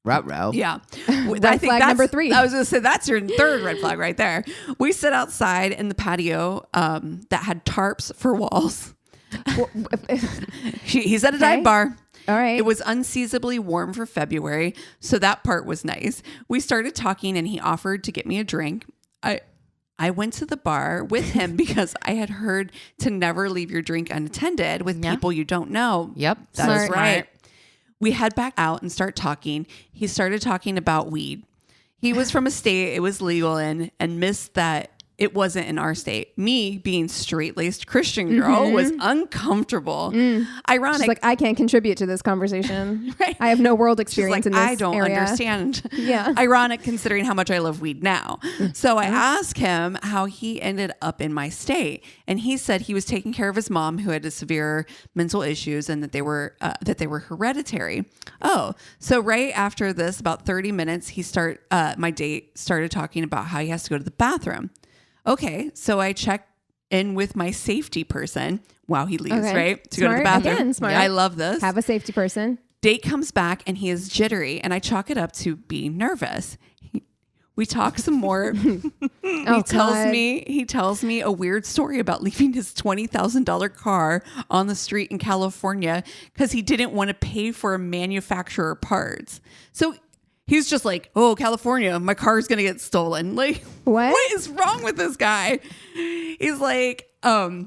Ruh-roh. Yeah. Red flag number 3. I was going to say, that's your third red flag right there. We sit outside in the patio that had tarps for walls. He's at a dive bar. All right. It was unseasonably warm for February, so that part was nice. We started talking, and he offered to get me a drink. I went to the bar with him because I had heard to never leave your drink unattended with people you don't know. Yep. That's right. We head back out and start talking. He started talking about weed. He was from a state it was legal in and missed that it wasn't in our state. Me, being straight-laced Christian girl, was uncomfortable. Ironic. She's like, I can't contribute to this conversation. Right. I have no world experience in this I don't area. understand. Yeah. Ironic considering how much I love weed now. So I asked him how he ended up in my state. And he said he was taking care of his mom who had severe mental issues and that they were hereditary. Oh, so right after this, about 30 minutes, my date started talking about how he has to go to the bathroom. Okay, so I check in with my safety person while he leaves, right? To go to the bathroom. Again, smart. I love this. Have a safety person. Date comes back and he is jittery, and I chalk it up to being nervous. We talk some more. He tells me a weird story about leaving his $20,000 car on the street in California because he didn't want to pay for manufacturer parts. So he's just like, oh, California, my car's going to get stolen. Like, what is wrong with this guy? He's like, I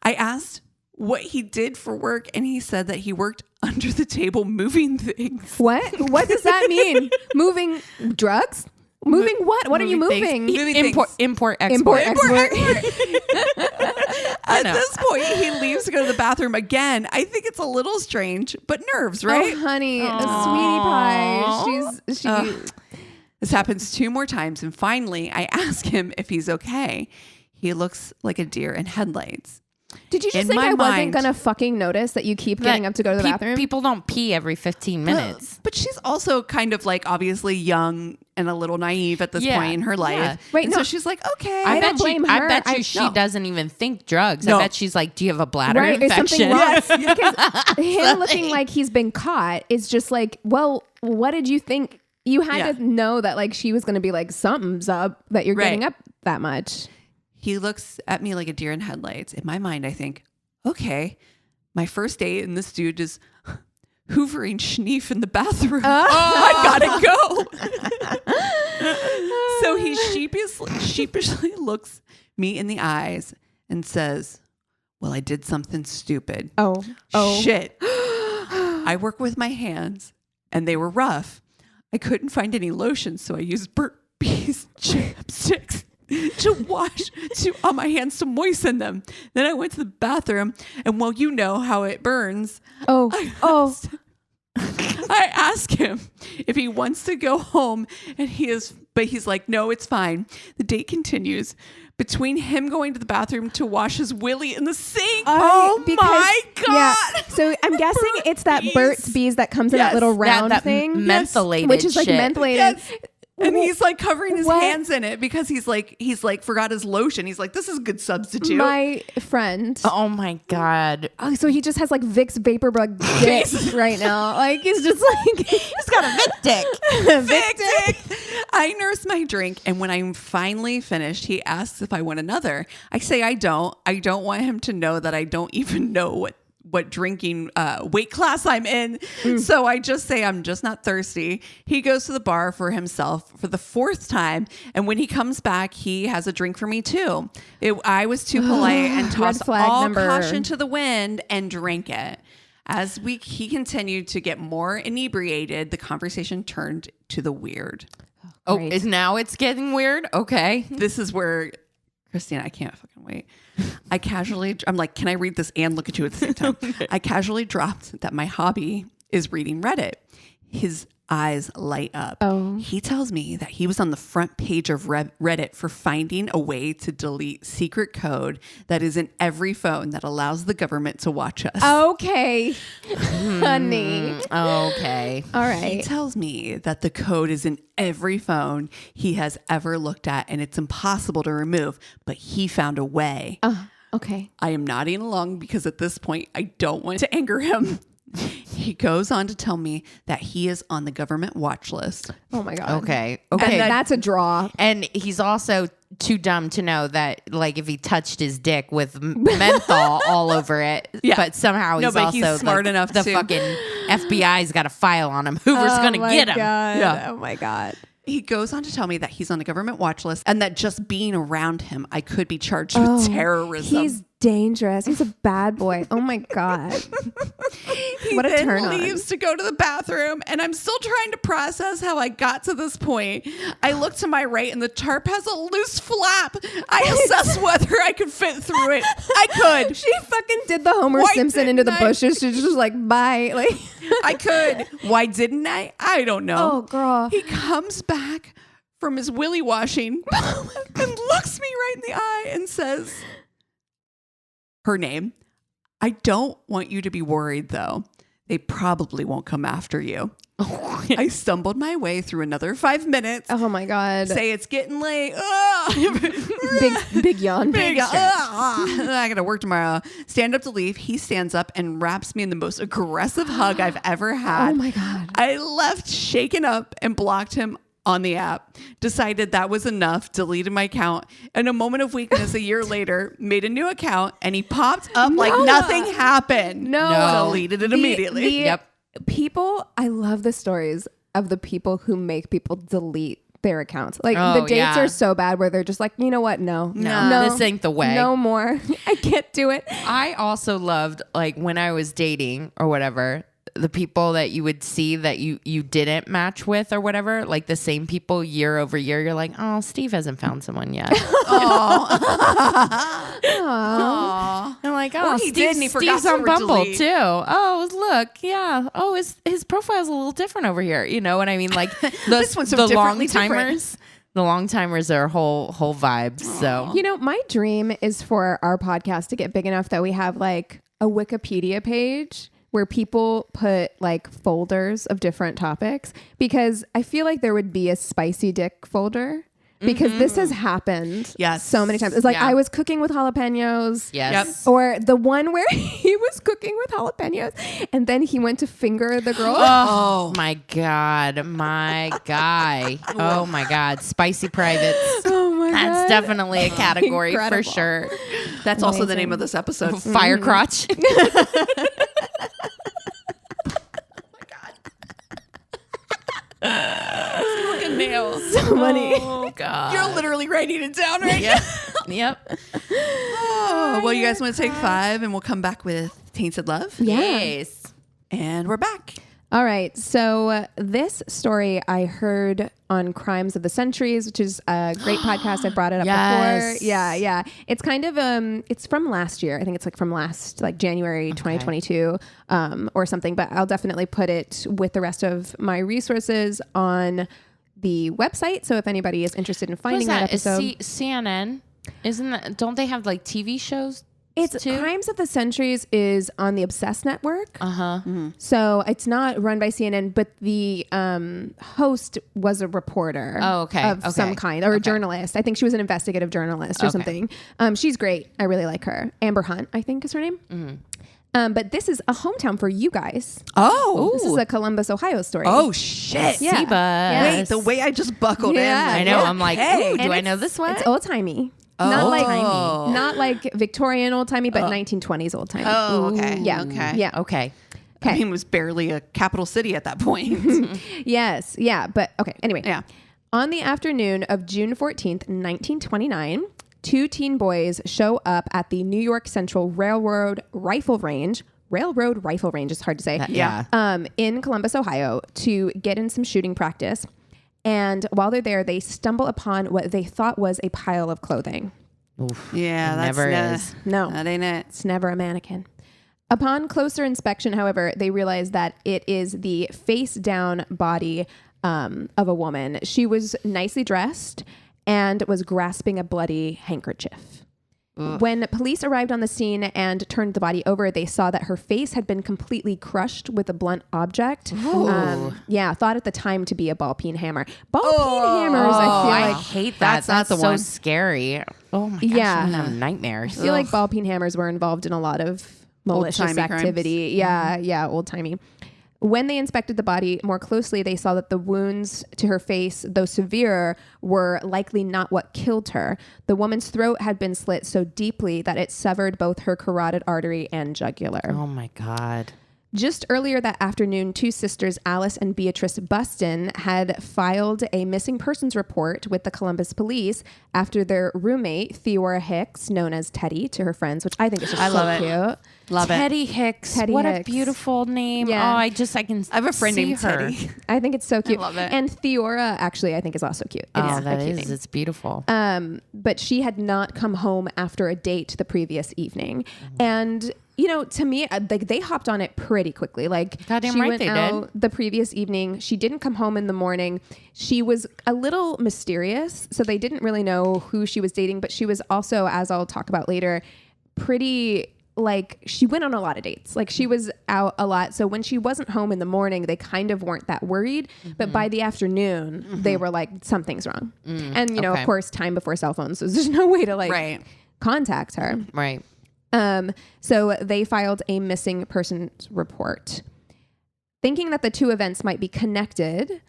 asked what he did for work, and he said that he worked under the table moving things. What? What does that mean? Moving drugs? Moving what? What are you moving? Import, export. At this point, he leaves to go to the bathroom again. I think it's a little strange, but nerves, right? Oh, honey, a sweetie pie. This happens 2 more times, and finally, I ask him if he's okay. He looks like a deer in headlights. Did you just think I wasn't going to fucking notice that you keep getting up to go to the bathroom? People don't pee every 15 minutes. But she's also kind of like obviously young and a little naive at this point in her life. Yeah. Right, and so she's like, okay. I don't blame her. I bet you she doesn't even think drugs. I bet she's like, do you have a bladder infection? Right, something wrong. Because him looking like he's been caught is just like, well, what did you think? You had to know that like she was going to be like, something's up that you're getting up that much. He looks at me like a deer in headlights. In my mind, I think, okay, my first date and this dude is hoovering schneef in the bathroom. I gotta go. So he sheepishly looks me in the eyes and says, Well, I did something stupid. Oh. Shit. I work with my hands and they were rough. I couldn't find any lotion, so I used burnt bees chapsticks on my hands to moisten them. Then I went to the bathroom, and well, you know how it burns. I asked him if he wants to go home, and he's like, no, it's fine. The date continues. Between him going to the bathroom to wash his willy in the sink. My God. Yeah. So I'm guessing it's that Burt's Bees that comes in that little round thing. Mentholated which is like shit. mentholated. Yes. And he's like covering his hands in it because he's like forgot his lotion. He's like, this is a good substitute. My friend. Oh my God. Oh, so he just has like Vicks VaporBug dick right now. Like he's just like He's got a Vic dick. Vic dick. I nurse my drink, and when I'm finally finished, he asks if I want another. I say I don't. I don't want him to know that I don't even know what drinking weight class I'm in. So I just say I'm just not thirsty. He goes to the bar for himself for the 4th time, and when he comes back, he has a drink for me too. I was too polite and tossed all caution to the wind and drank it. As he continued to get more inebriated, the conversation turned to the weird. Oh, now it's getting weird? Okay. This is where, Christina, I can't fucking wait. I'm like, can I read this and look at you at the same time? I casually dropped that my hobby is reading Reddit. His eyes light up. Oh. He tells me that he was on the front page of Reddit for finding a way to delete secret code that is in every phone that allows the government to watch us. Okay. Honey. Okay. All right. He tells me that the code is in every phone he has ever looked at and it's impossible to remove, but he found a way. Okay. I am nodding along because at this point, I don't want to anger him. He goes on to tell me that he is on the government watch list. Oh my God. Okay. And that's a draw. And he's also too dumb to know that, like, if he touched his dick with menthol all over it, but somehow he's also smart enough the to. fucking FBI's got a file on him. Hoover's gonna get him. Yeah. Oh my God. He goes on to tell me that he's on the government watch list and that just being around him, I could be charged with terrorism. He's dangerous. He's a bad boy. Oh my God. What a turn on. He leaves to go to the bathroom, and I'm still trying to process how I got to this point. I look to my right, and the tarp has a loose flap. I assess whether I could fit through it. I could. She fucking did the Homer Simpson into the bushes. She's just like, bye. Like I could. Why didn't I? I don't know. Oh, girl. He comes back from his willy washing and looks me right in the eye and says her name. I don't want you to be worried, though. They probably won't come after you. I stumbled my way through another 5 minutes. Oh my God. Say it's getting late. Big yawn. I gotta work tomorrow. Stand up to leave. He stands up and wraps me in the most aggressive hug I've ever had. Oh my God. I left shaken up and blocked him on the app. Decided that was enough. Deleted my account. In a moment of weakness, a year later, made a new account, and he popped up like nothing happened. No. Deleted it immediately. Yep. People, I love the stories of the people who make people delete their accounts. Like Oh, the dates yeah. are so bad where they're just like, you know what? No, this ain't the way. No more. I can't do it. I also loved, like, when I was dating or whatever, the people that you would see that you didn't match with or whatever, like the same people year over year. You're like, oh, Steve hasn't found someone yet. Aw. I'm like, oh, Or he did and he forgot Steve's to on Bumble delete. too. Oh, look, yeah. Oh, his profile's a little different over here. You know what I mean? Like This one's so the long differently timers. The long timers are whole vibe. So You know, my dream is for our podcast to get big enough that we have like a Wikipedia page where people put like folders of different topics, because I feel like there would be a spicy dick folder, because this has happened so many times. It's like I was cooking with jalapenos. yes. Or the one where he was cooking with jalapenos and then he went to finger the girl. Oh my God, my guy. Oh my God, spicy privates. Oh my God. That's definitely a category Incredible. for sure. That's also the name of this episode. Fire crotch. Fucking nails. So funny. Oh God. You're literally writing it down right now. Yep. Oh, well, you guys want to take 5 and we'll come back with Tainted Love? Yes. And we're back. All right. So this story I heard on Crimes of the Centuries, which is a great podcast. I brought it up before. Yeah. It's kind of it's from last year. I think it's like from January 2022 or something. But I'll definitely put it with the rest of my resources on the website. So if anybody is interested in finding that episode, CNN, don't they have like TV shows? It's too? Crimes of the Centuries is on the Obsessed Network. Mm-hmm. So it's not run by CNN, but the host was a reporter of some kind, or a journalist. I think she was an investigative journalist or something. She's great. I really like her. Amber Hunt, I think is her name. Mm-hmm. But this is a hometown for you guys. Oh. This is a Columbus, Ohio story. Oh, shit. Yeah. Wait, the way I just buckled in. I know. I'm like, ooh, do I know this one? It's old-timey. Not like Victorian old-timey, but 1920s old-timey. Oh, okay. Yeah. Okay. Yeah. Okay. I mean, it was barely a capital city at that point. Yes. Yeah. But okay. Anyway. Yeah. On the afternoon of June 14th, 1929, 2 teen boys show up at the New York Central Railroad Rifle Range is hard to say. In Columbus, Ohio, to get in some shooting practice. And while they're there, they stumble upon what they thought was a pile of clothing. Oof. Yeah, that's never is. No, that ain't it. It's never a mannequin. Upon closer inspection, however, they realize that it is the face-down body of a woman. She was nicely dressed and was grasping a bloody handkerchief. Ugh. When police arrived on the scene and turned the body over, they saw that her face had been completely crushed with a blunt object. Thought at the time to be a ball-peen hammer. Ball-peen hammers, I hate that. That's the so one. scary. Oh my gosh, Yeah. I'm having nightmares. I feel like ball-peen hammers were involved in a lot of malicious Old-timey activity. crimes. Yeah, old-timey. When they inspected the body more closely, they saw that the wounds to her face, though severe, were likely not what killed her. The woman's throat had been slit so deeply that it severed both her carotid artery and jugular. Oh my God. Just earlier that afternoon, 2 sisters, Alice and Beatrice Buston, had filed a missing persons report with the Columbus police after their roommate, Theora Hicks, known as Teddy to her friends, which I think is just cute. Love Teddy Hicks. What a beautiful name. Yeah. Oh, I have a friend named her. Teddy. I think it's so cute. I love it. And Theora, actually, I think is also cute. That is. It's beautiful. But she had not come home after a date the previous evening. And to me, they hopped on it pretty quickly. Goddamn she right went they out did. the previous evening. She didn't come home in the morning. She was a little mysterious, so they didn't really know who she was dating. But she was also, as I'll talk about later, pretty she went on a lot of dates. She was out a lot. So when she wasn't home in the morning, they kind of weren't that worried. Mm-hmm. But by the afternoon, they were like, something's wrong. And of course, time before cell phones, so there's no way to contact her. Right. So they filed a missing persons report. Thinking that the 2 events might be connected,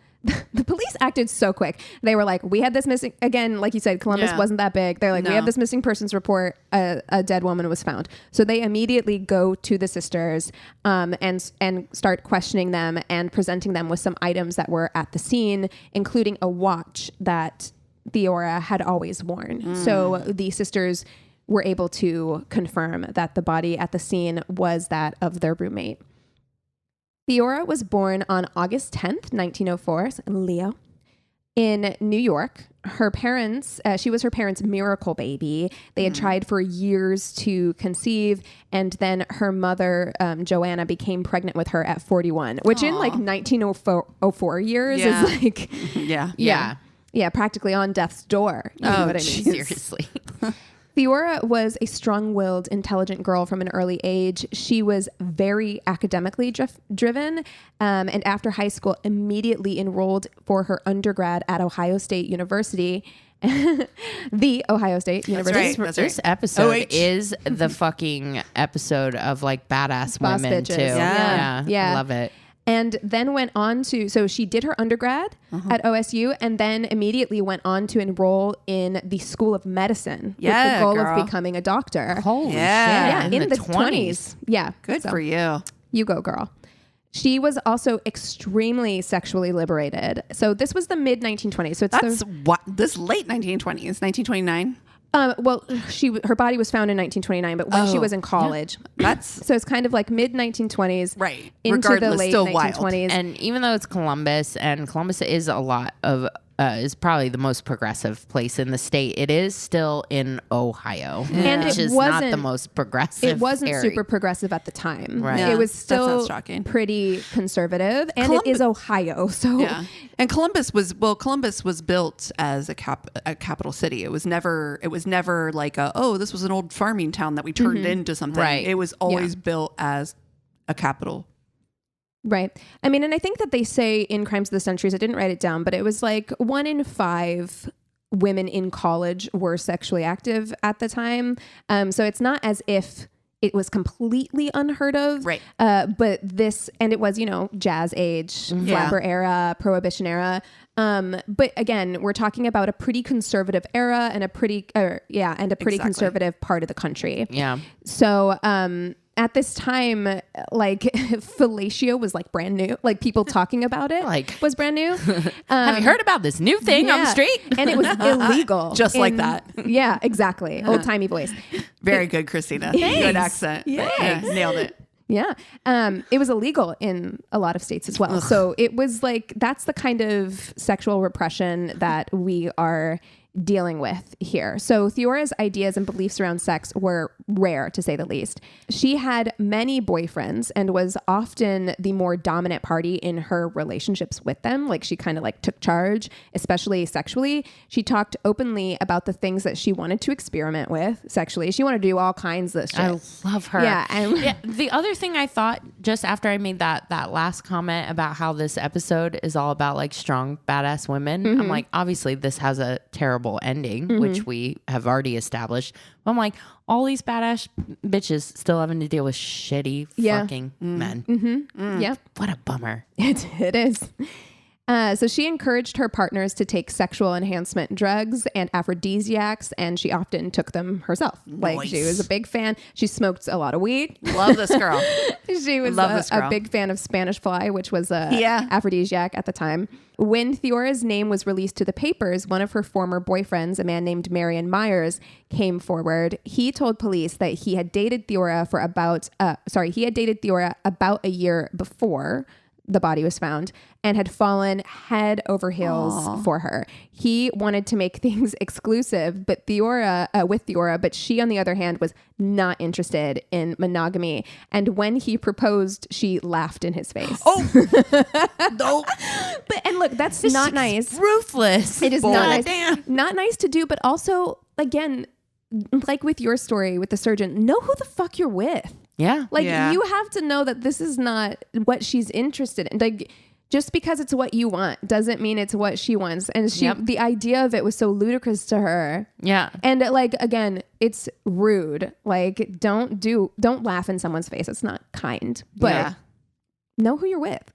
the police acted so quick. They were like, we had this missing, again, like you said, Columbus wasn't that big. They're like, we have this missing persons report. A dead woman was found. So they immediately go to the sisters and start questioning them and presenting them with some items that were at the scene, including a watch that Theora had always worn. So the sisters were able to confirm that the body at the scene was that of their roommate. Theora was born on August 10th, 1904, Leo, in New York. Her parents, she was her parents' miracle baby. They had tried for years to conceive, and then her mother, Joanna, became pregnant with her at 41, which in 1904 years is Yeah, practically on death's door. You know what I mean? Seriously. Theora was a strong-willed, intelligent girl from an early age. She was very academically driven, and after high school, immediately enrolled for her undergrad at Ohio State University. The Ohio State University. That's right. This episode is the fucking episode of badass Boss women bitches. too. Yeah. Love it. And then went on to, so she did her undergrad at OSU and then immediately went on to enroll in the School of Medicine with the goal of becoming a doctor. Holy shit. Yeah, in the 20s. Yeah. Good for you. You go, girl. She was also extremely sexually liberated. So this was the mid 1920s. So it's this late 1920s, 1929. Well, her body was found in 1929, but when she was in college, so it's kind of like mid 1920s, right? Into Regardless, the late still 1920s. Wild. And even though it's Columbus, and Columbus is a lot of is probably the most progressive place in the state, it is still in Ohio, and which it is wasn't not the most progressive. It wasn't area. super progressive at the time. Right. It was that sounds still shocking. pretty conservative, and it is Ohio, so And Columbus was built as a capital city. It was never like this was an old farming town that we turned into something. Right. It was always built as a capital. Right. I mean, and I think that they say in Crimes of the Centuries, I didn't write it down, but it was like 1 in 5 women in college were sexually active at the time. So it's not as if it was completely unheard of. Right. But and it was, jazz age, flapper era, prohibition era. But again, we're talking about a pretty conservative era and a pretty conservative part of the country. Yeah. So, at this time, like fellatio was like brand new. Like people talking about it was brand new. Have you heard about this new thing on the street? And it was illegal. Just like that. Yeah, exactly. Old timey voice. Very good, Christina. Good accent. Yeah, nailed it. Yeah. It was illegal in a lot of states as well. So it was like, that's the kind of sexual repression that we are dealing with here. So Theora's ideas and beliefs around sex were rare, to say the least. She had many boyfriends and was often the more dominant party in her relationships with them. Like she kind of like took charge, especially sexually. She talked openly about the things that she wanted to experiment with sexually. She wanted to do all kinds of shit. I love her. Yeah. The other thing I thought just after I made that last comment about how this episode is all about like strong, badass women, I'm like, obviously this has a terrible ending, which we have already established. But I'm like, all these badass bitches still having to deal with shitty fucking men. Yeah. What a bummer. It is. So she encouraged her partners to take sexual enhancement drugs and aphrodisiacs, and she often took them herself. Like she was a big fan. She smoked a lot of weed. Love this girl. She was a big fan of Spanish fly, which was a aphrodisiac at the time. When Theora's name was released to the papers, one of her former boyfriends, a man named Marion Myers, came forward. He told police that he had dated Theora about a year before the body was found and had fallen head over heels for her. He wanted to make things exclusive, but with Theora, but she, on the other hand, was not interested in monogamy. And when he proposed, she laughed in his face. Oh, no. And look, that's not nice. Ruthless. It is not nice. Not nice to do, but also, again, like with your story with the surgeon, know who the fuck you're with. Yeah. You have to know that this is not what she's interested in. Like, just because it's what you want doesn't mean it's what she wants. And the idea of it was so ludicrous to her. Yeah. And like, again, it's rude. Like, don't laugh in someone's face. It's not kind, but know who you're with.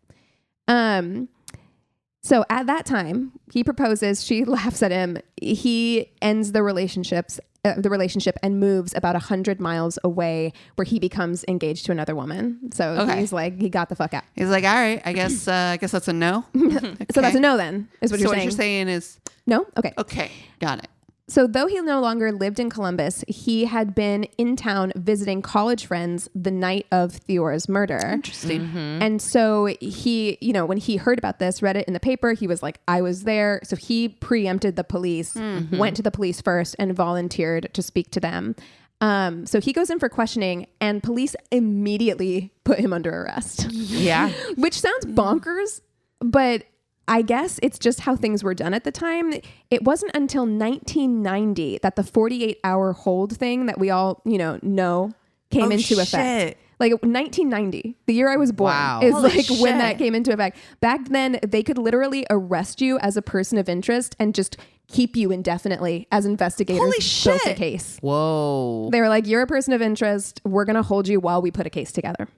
So at that time, he proposes, she laughs at him. He ends the relationship and moves about 100 miles away, where he becomes engaged to another woman. So he's like, he got the fuck out. He's like, all right, I guess that's a no. Okay. So that's a no then, is what you're saying. So what you're saying is no? Okay. Okay. Got it. So though he no longer lived in Columbus, he had been in town visiting college friends the night of Theora's murder. Interesting. Mm-hmm. And so he, when he heard about this, read it in the paper, he was like, I was there. So he preempted the police, went to the police first and volunteered to speak to them. So he goes in for questioning and police immediately put him under arrest. Yeah. Which sounds bonkers, but I guess it's just how things were done at the time. It wasn't until 1990 that the 48-hour hold thing that we all, know came into effect. Like 1990, the year I was born, is Holy like shit. when that came into effect. Back then, they could literally arrest you as a person of interest and just keep you indefinitely as investigators. Holy shit. Built a case. Whoa. They were like, you're a person of interest. We're going to hold you while we put a case together.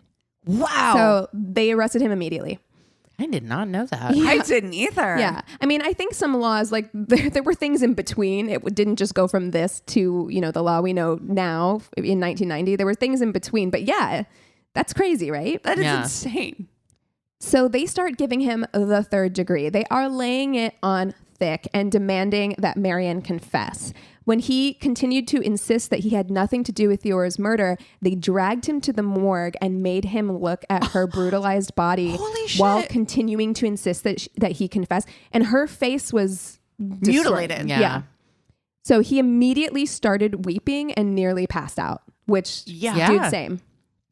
Wow. So they arrested him immediately. I did not know that. I didn't either. Yeah. I mean, I think some laws, like there were things in between. It didn't just go from this to, the law we know now in 1990. There were things in between. But yeah, that's crazy, right? That is insane. So they start giving him the third degree. They are laying it on thick and demanding that Marion confess. When he continued to insist that he had nothing to do with Theora's murder, they dragged him to the morgue and made him look at her brutalized body while continuing to insist that he confess. And her face was mutilated. Yeah. So he immediately started weeping and nearly passed out, which dude, same.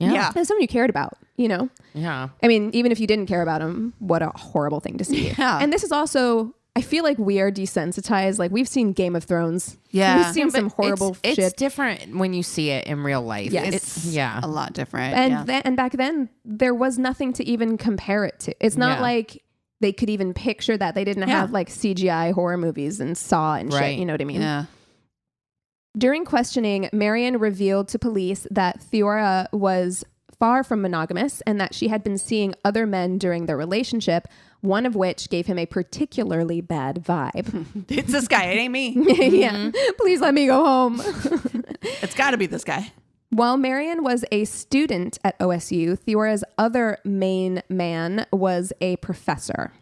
Yeah. That's someone you cared about, you know? Yeah. I mean, even if you didn't care about him, what a horrible thing to see. Yeah. And this is also, I feel like we are desensitized. Like we've seen Game of Thrones. Yeah. We've seen some horrible shit. It's different when you see it in real life. Yes. It's a lot different. And and back then there was nothing to even compare it to. It's not like they could even picture that. They didn't have like CGI horror movies and Saw and shit. You know what I mean? Yeah. During questioning, Marion revealed to police that Theora was far from monogamous and that she had been seeing other men during their relationship, one of which gave him a particularly bad vibe. It's this guy. It ain't me. Yeah. Please let me go home. It's got to be this guy. While Marion was a student at OSU, Theora's other main man was a professor.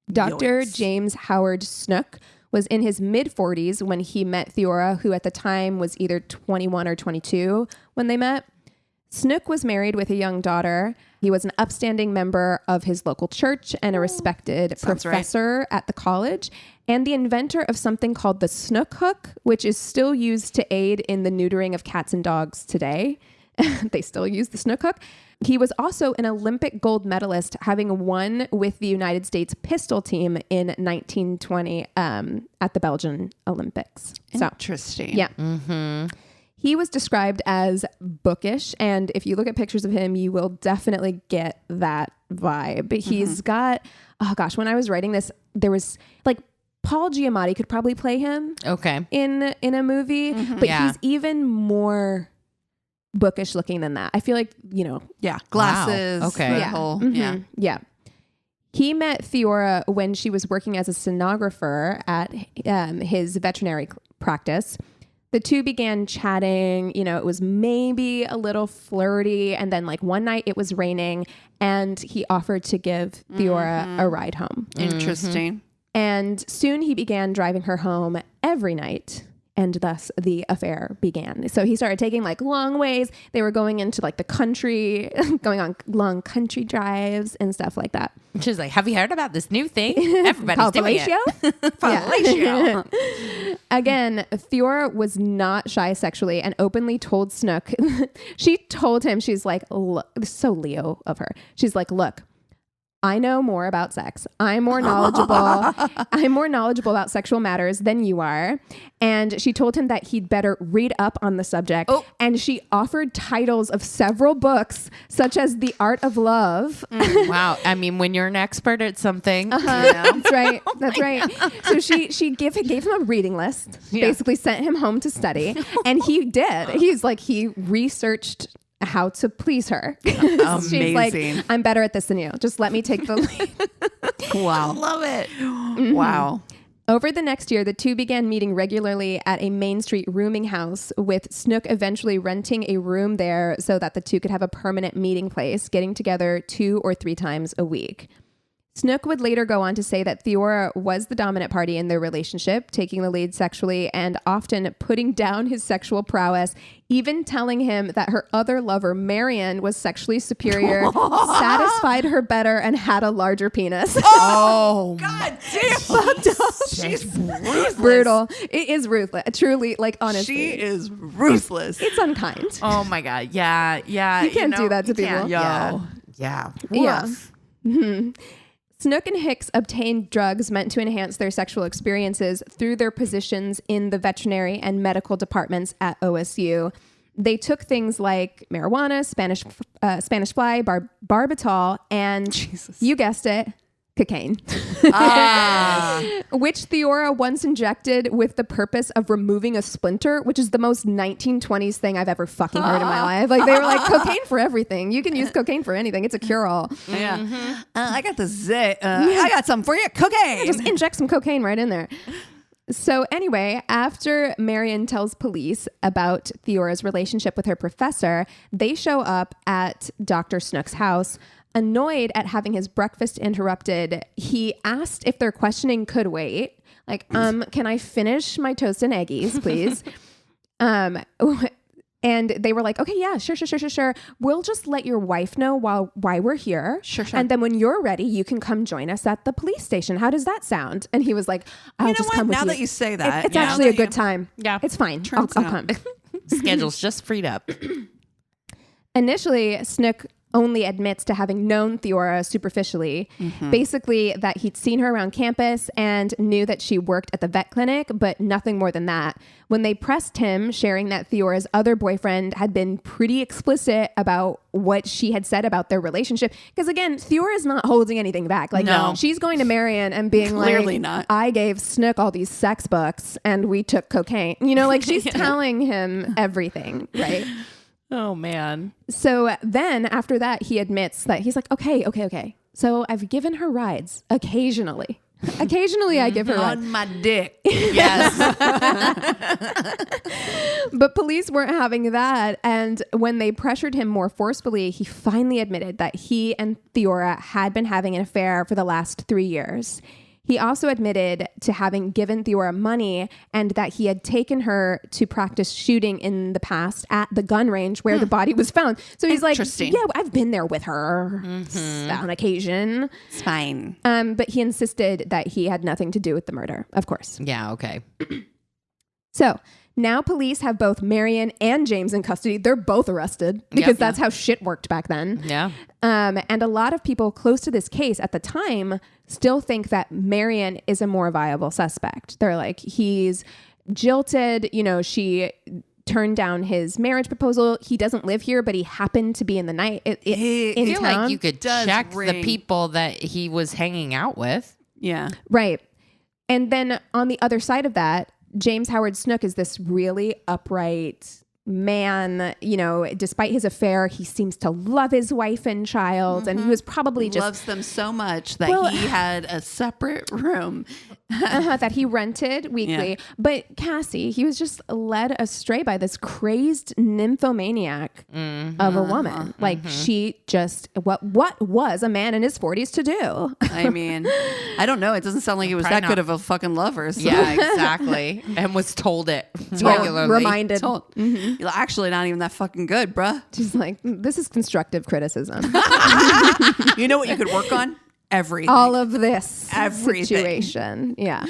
Dr. James Howard Snook was in his mid-40s when he met Theora, who at the time was either 21 or 22 when they met. Snook was married with a young daughter. He was an upstanding member of his local church and a respected professor at the college, and the inventor of something called the Snook hook, which is still used to aid in the neutering of cats and dogs today. They still use the Snook hook. He was also an Olympic gold medalist, having won with the United States pistol team in 1920 at the Belgian Olympics. Interesting. Yeah. Mm-hmm. He was described as bookish, and if you look at pictures of him, you will definitely get that vibe. He's got, oh gosh, when I was writing this, there was like Paul Giamatti could probably play him in a movie, but he's even more bookish looking than that. I feel like, you know. Yeah. Glasses. Wow. Okay. Yeah. Whole, Yeah. He met Theora when she was working as a stenographer at his veterinary practice. The two began chatting, you know, it was maybe a little flirty. And then like one night it was raining and he offered to give Theora a ride home. Interesting. And soon he began driving her home every night. And thus the affair began. So he started taking like long ways. They were going into like the country, going on long country drives and stuff like that. She's like, have you heard about this new thing? Everybody's doing it. Fellatio. Again, Theora was not shy sexually and openly told Snook. She told him, she's like, look, this is so Leo of her. She's like, look, I know more about sex. I'm more knowledgeable. I'm more knowledgeable about sexual matters than you are. And she told him that he'd better read up on the subject. Oh. And she offered titles of several books, such as The Art of Love. Wow. I mean, when you're an expert at something. That's right. That's right. So she gave him a reading list, basically sent him home to study. And he did. He's like, he researched how to please her. She's like, I'm better at this than you. Just let me take the lead. Wow. Love it. Wow. Over the next year, the two began meeting regularly at a Main Street rooming house, with Snook eventually renting a room there so that the two could have a permanent meeting place, getting together 2 or 3 times a week. Snook would later go on to say that Theora was the dominant party in their relationship, taking the lead sexually and often putting down his sexual prowess, even telling him that her other lover, Marion, was sexually superior, satisfied her better, and had a larger penis. Oh, God damn. She's ruthless. Brutal. It is ruthless. Truly, like, honestly. She is ruthless. It's unkind. Oh, my God. Yeah. Yeah. You can't do that to people. Yeah. Mm-hmm. Snook and Hicks obtained drugs meant to enhance their sexual experiences through their positions in the veterinary and medical departments at OSU. They took things like marijuana, Spanish fly, barbital, and you guessed it, cocaine. Which Theora once injected with the purpose of removing a splinter, which is the most 1920s thing I've ever fucking heard in my life. Like, they were like, cocaine for everything. You can use cocaine for anything. It's a cure-all. Yeah. I got the I got some for you. Cocaine. Just inject some cocaine right in there. So anyway, after Marion tells police about Theora's relationship with her professor, they show up at Dr. Snook's house. Annoyed at having his breakfast interrupted, he asked if their questioning could wait. Like, can I finish my toast and eggies, please? And they were like, okay, yeah, sure. We'll just let your wife know why we're here. Sure. And then when you're ready, you can come join us at the police station. How does that sound? And he was like, I'll just come with you. Now that you say that. It's actually a good time. Yeah. It's fine. I'll come. Schedule's just freed up. Initially, Snook only admits to having known Theora superficially. Basically, that he'd seen her around campus and knew that she worked at the vet clinic, but nothing more than that. When they pressed him, sharing that Theora's other boyfriend had been pretty explicit about what she had said about their relationship. Because again, Theora's not holding anything back. Like, no. She's going to Marion and being Clearly like, not. I gave Snook all these sex books and we took cocaine. Like she's telling him everything, right? Oh, man. So then after that, he admits that he's like, okay. So I've given her rides occasionally. Occasionally I give her rides. On my dick. Yes. But police weren't having that. And when they pressured him more forcefully, he finally admitted that he and Theora had been having an affair for the last 3 years. He also admitted to having given Theora money and that he had taken her to practice shooting in the past at the gun range where the body was found. So he's like, yeah, I've been there with her on occasion. It's fine. But he insisted that he had nothing to do with the murder, of course. Yeah, okay. So now police have both Marion and James in custody. They're both arrested because that's how shit worked back then. Yeah. And a lot of people close to this case at the time still think that Marion is a more viable suspect. They're like, he's jilted, she turned down his marriage proposal. He doesn't live here, but he happened to be in the night in I feel town. like you could check the people that he was hanging out with. Yeah. Right. And then on the other side of that, James Howard Snook is this really upright man. Despite his affair, he seems to love his wife and child. And he was probably just loves them so much that he had a separate room that he rented weekly. Yeah. But Cassie, he was just led astray by this crazed nymphomaniac of a woman. Like she just, what was a man in his 40s to do? I mean, I don't know. It doesn't sound like he was that good of a fucking lover. So. Yeah, exactly. And was told it regularly. Reminded. You're actually not even that fucking good, bruh. She's like, this is constructive criticism. You know what you could work on? Everything. All of this situation. Yeah.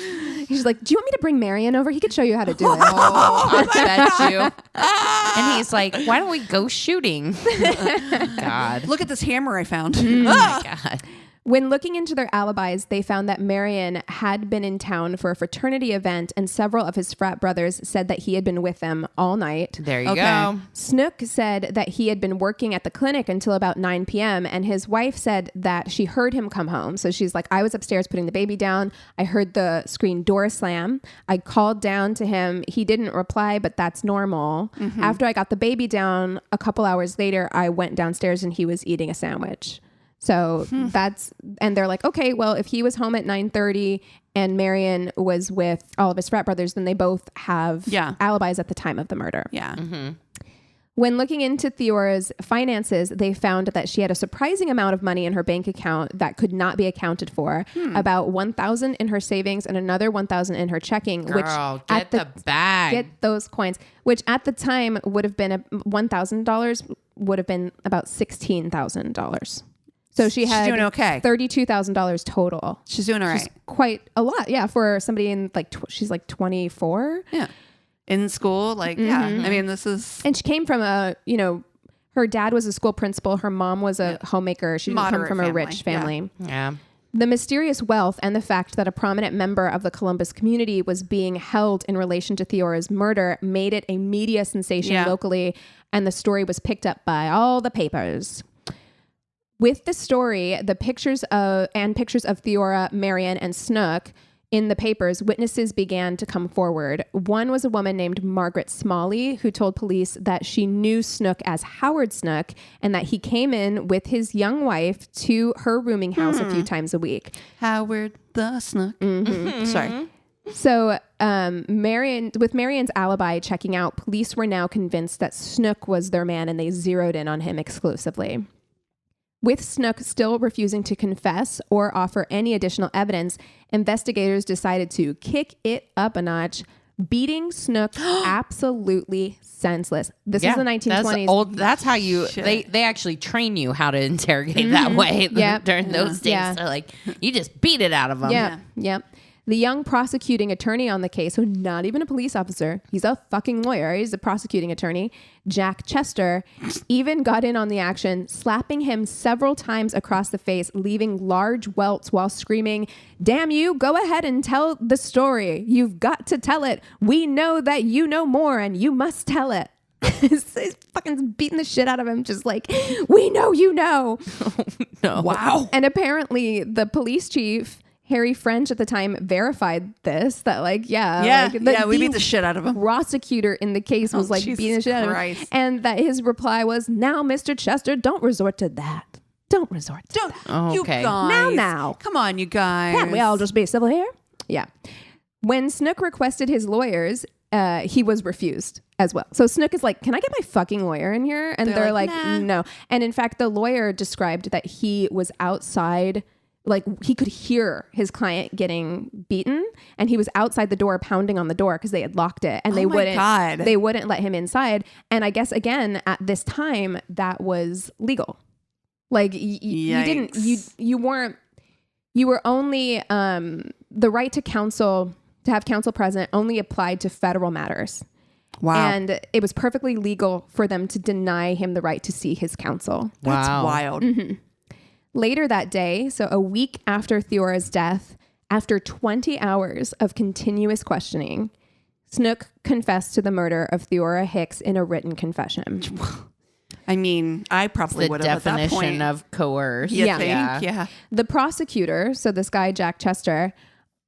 He's like, do you want me to bring Marion over? He could show you how to do it. I bet you. And he's like, why don't we go shooting? God. Look at this hammer I found. Oh my God. When looking into their alibis, they found that Marion had been in town for a fraternity event, and several of his frat brothers said that he had been with them all night. There you go. Snook said that he had been working at the clinic until about 9 p.m., and his wife said that she heard him come home. So she's like, I was upstairs putting the baby down. I heard the screen door slam. I called down to him. He didn't reply, but that's normal. After I got the baby down, a couple hours later, I went downstairs and he was eating a sandwich. So and they're like, okay, well, if he was home at 9:30 and Marion was with all of his frat brothers, then they both have alibis at the time of the murder. Yeah. When looking into Theora's finances, they found that she had a surprising amount of money in her bank account that could not be accounted for. About $1,000 in her savings and another $1,000 in her checking. Girl, which get the bag. Get those coins, which at the time would have been $1,000 would have been about $16,000. So she's doing okay. $32,000 total. She's doing all right. Quite a lot. Yeah. For somebody in she's like 24. Yeah. In school. I mean, this is. And she came from her dad was a school principal. Her mom was a homemaker. She didn't come from a rich family. Yeah. The mysterious wealth and the fact that a prominent member of the Columbus community was being held in relation to Theora's murder made it a media sensation locally. And the story was picked up by all the papers. With the story, the pictures of Theora, Marion, and Snook in the papers, witnesses began to come forward. One was a woman named Margaret Smalley, who told police that she knew Snook as Howard Snook and that he came in with his young wife to her rooming house a few times a week. Howard the Snook. Sorry. So with Marion's alibi checking out, police were now convinced that Snook was their man and they zeroed in on him exclusively. With Snook still refusing to confess or offer any additional evidence, investigators decided to kick it up a notch, beating Snook absolutely senseless. This is the 1920s. That's how you, they actually train you how to interrogate that way during those days. Yeah. They're like, you just beat it out of them. Yeah. The young prosecuting attorney on the case, so not even a police officer, he's a fucking lawyer, he's a prosecuting attorney, Jack Chester, even got in on the action, slapping him several times across the face, leaving large welts while screaming, "Damn you, go ahead and tell the story. You've got to tell it. We know that you know more and you must tell it." He's fucking beating the shit out of him, just like, "We know you know." No. Wow. And apparently the police chief, Harry French at the time, verified this, that like, we beat the shit out of him. Prosecutor in the case was like beating the shit out of him. And that his reply was, "Now, Mr. Chester, don't resort to that. Don't resort to that. You guys. Now. Come on, you guys. Can't we all just be civil here?" Yeah. When Snook requested his lawyers, he was refused as well. So Snook is like, "Can I get my fucking lawyer in here?" And they're like, nah. "No." And in fact, the lawyer described that he was outside, like he could hear his client getting beaten, and he was outside the door pounding on the door because they had locked it, and they wouldn't let him inside. And I guess again at this time that was legal. Like you were only the right to counsel, to have counsel present, only applied to federal matters. Wow. And it was perfectly legal for them to deny him the right to see his counsel. Wow. That's wild. Mm-hmm. Later that day, so a week after Theora's death, after 20 hours of continuous questioning, Snook confessed to the murder of Theora Hicks in a written confession. I mean, I probably would have at that point. The definition of coerce. Yeah. The prosecutor, so this guy, Jack Chester,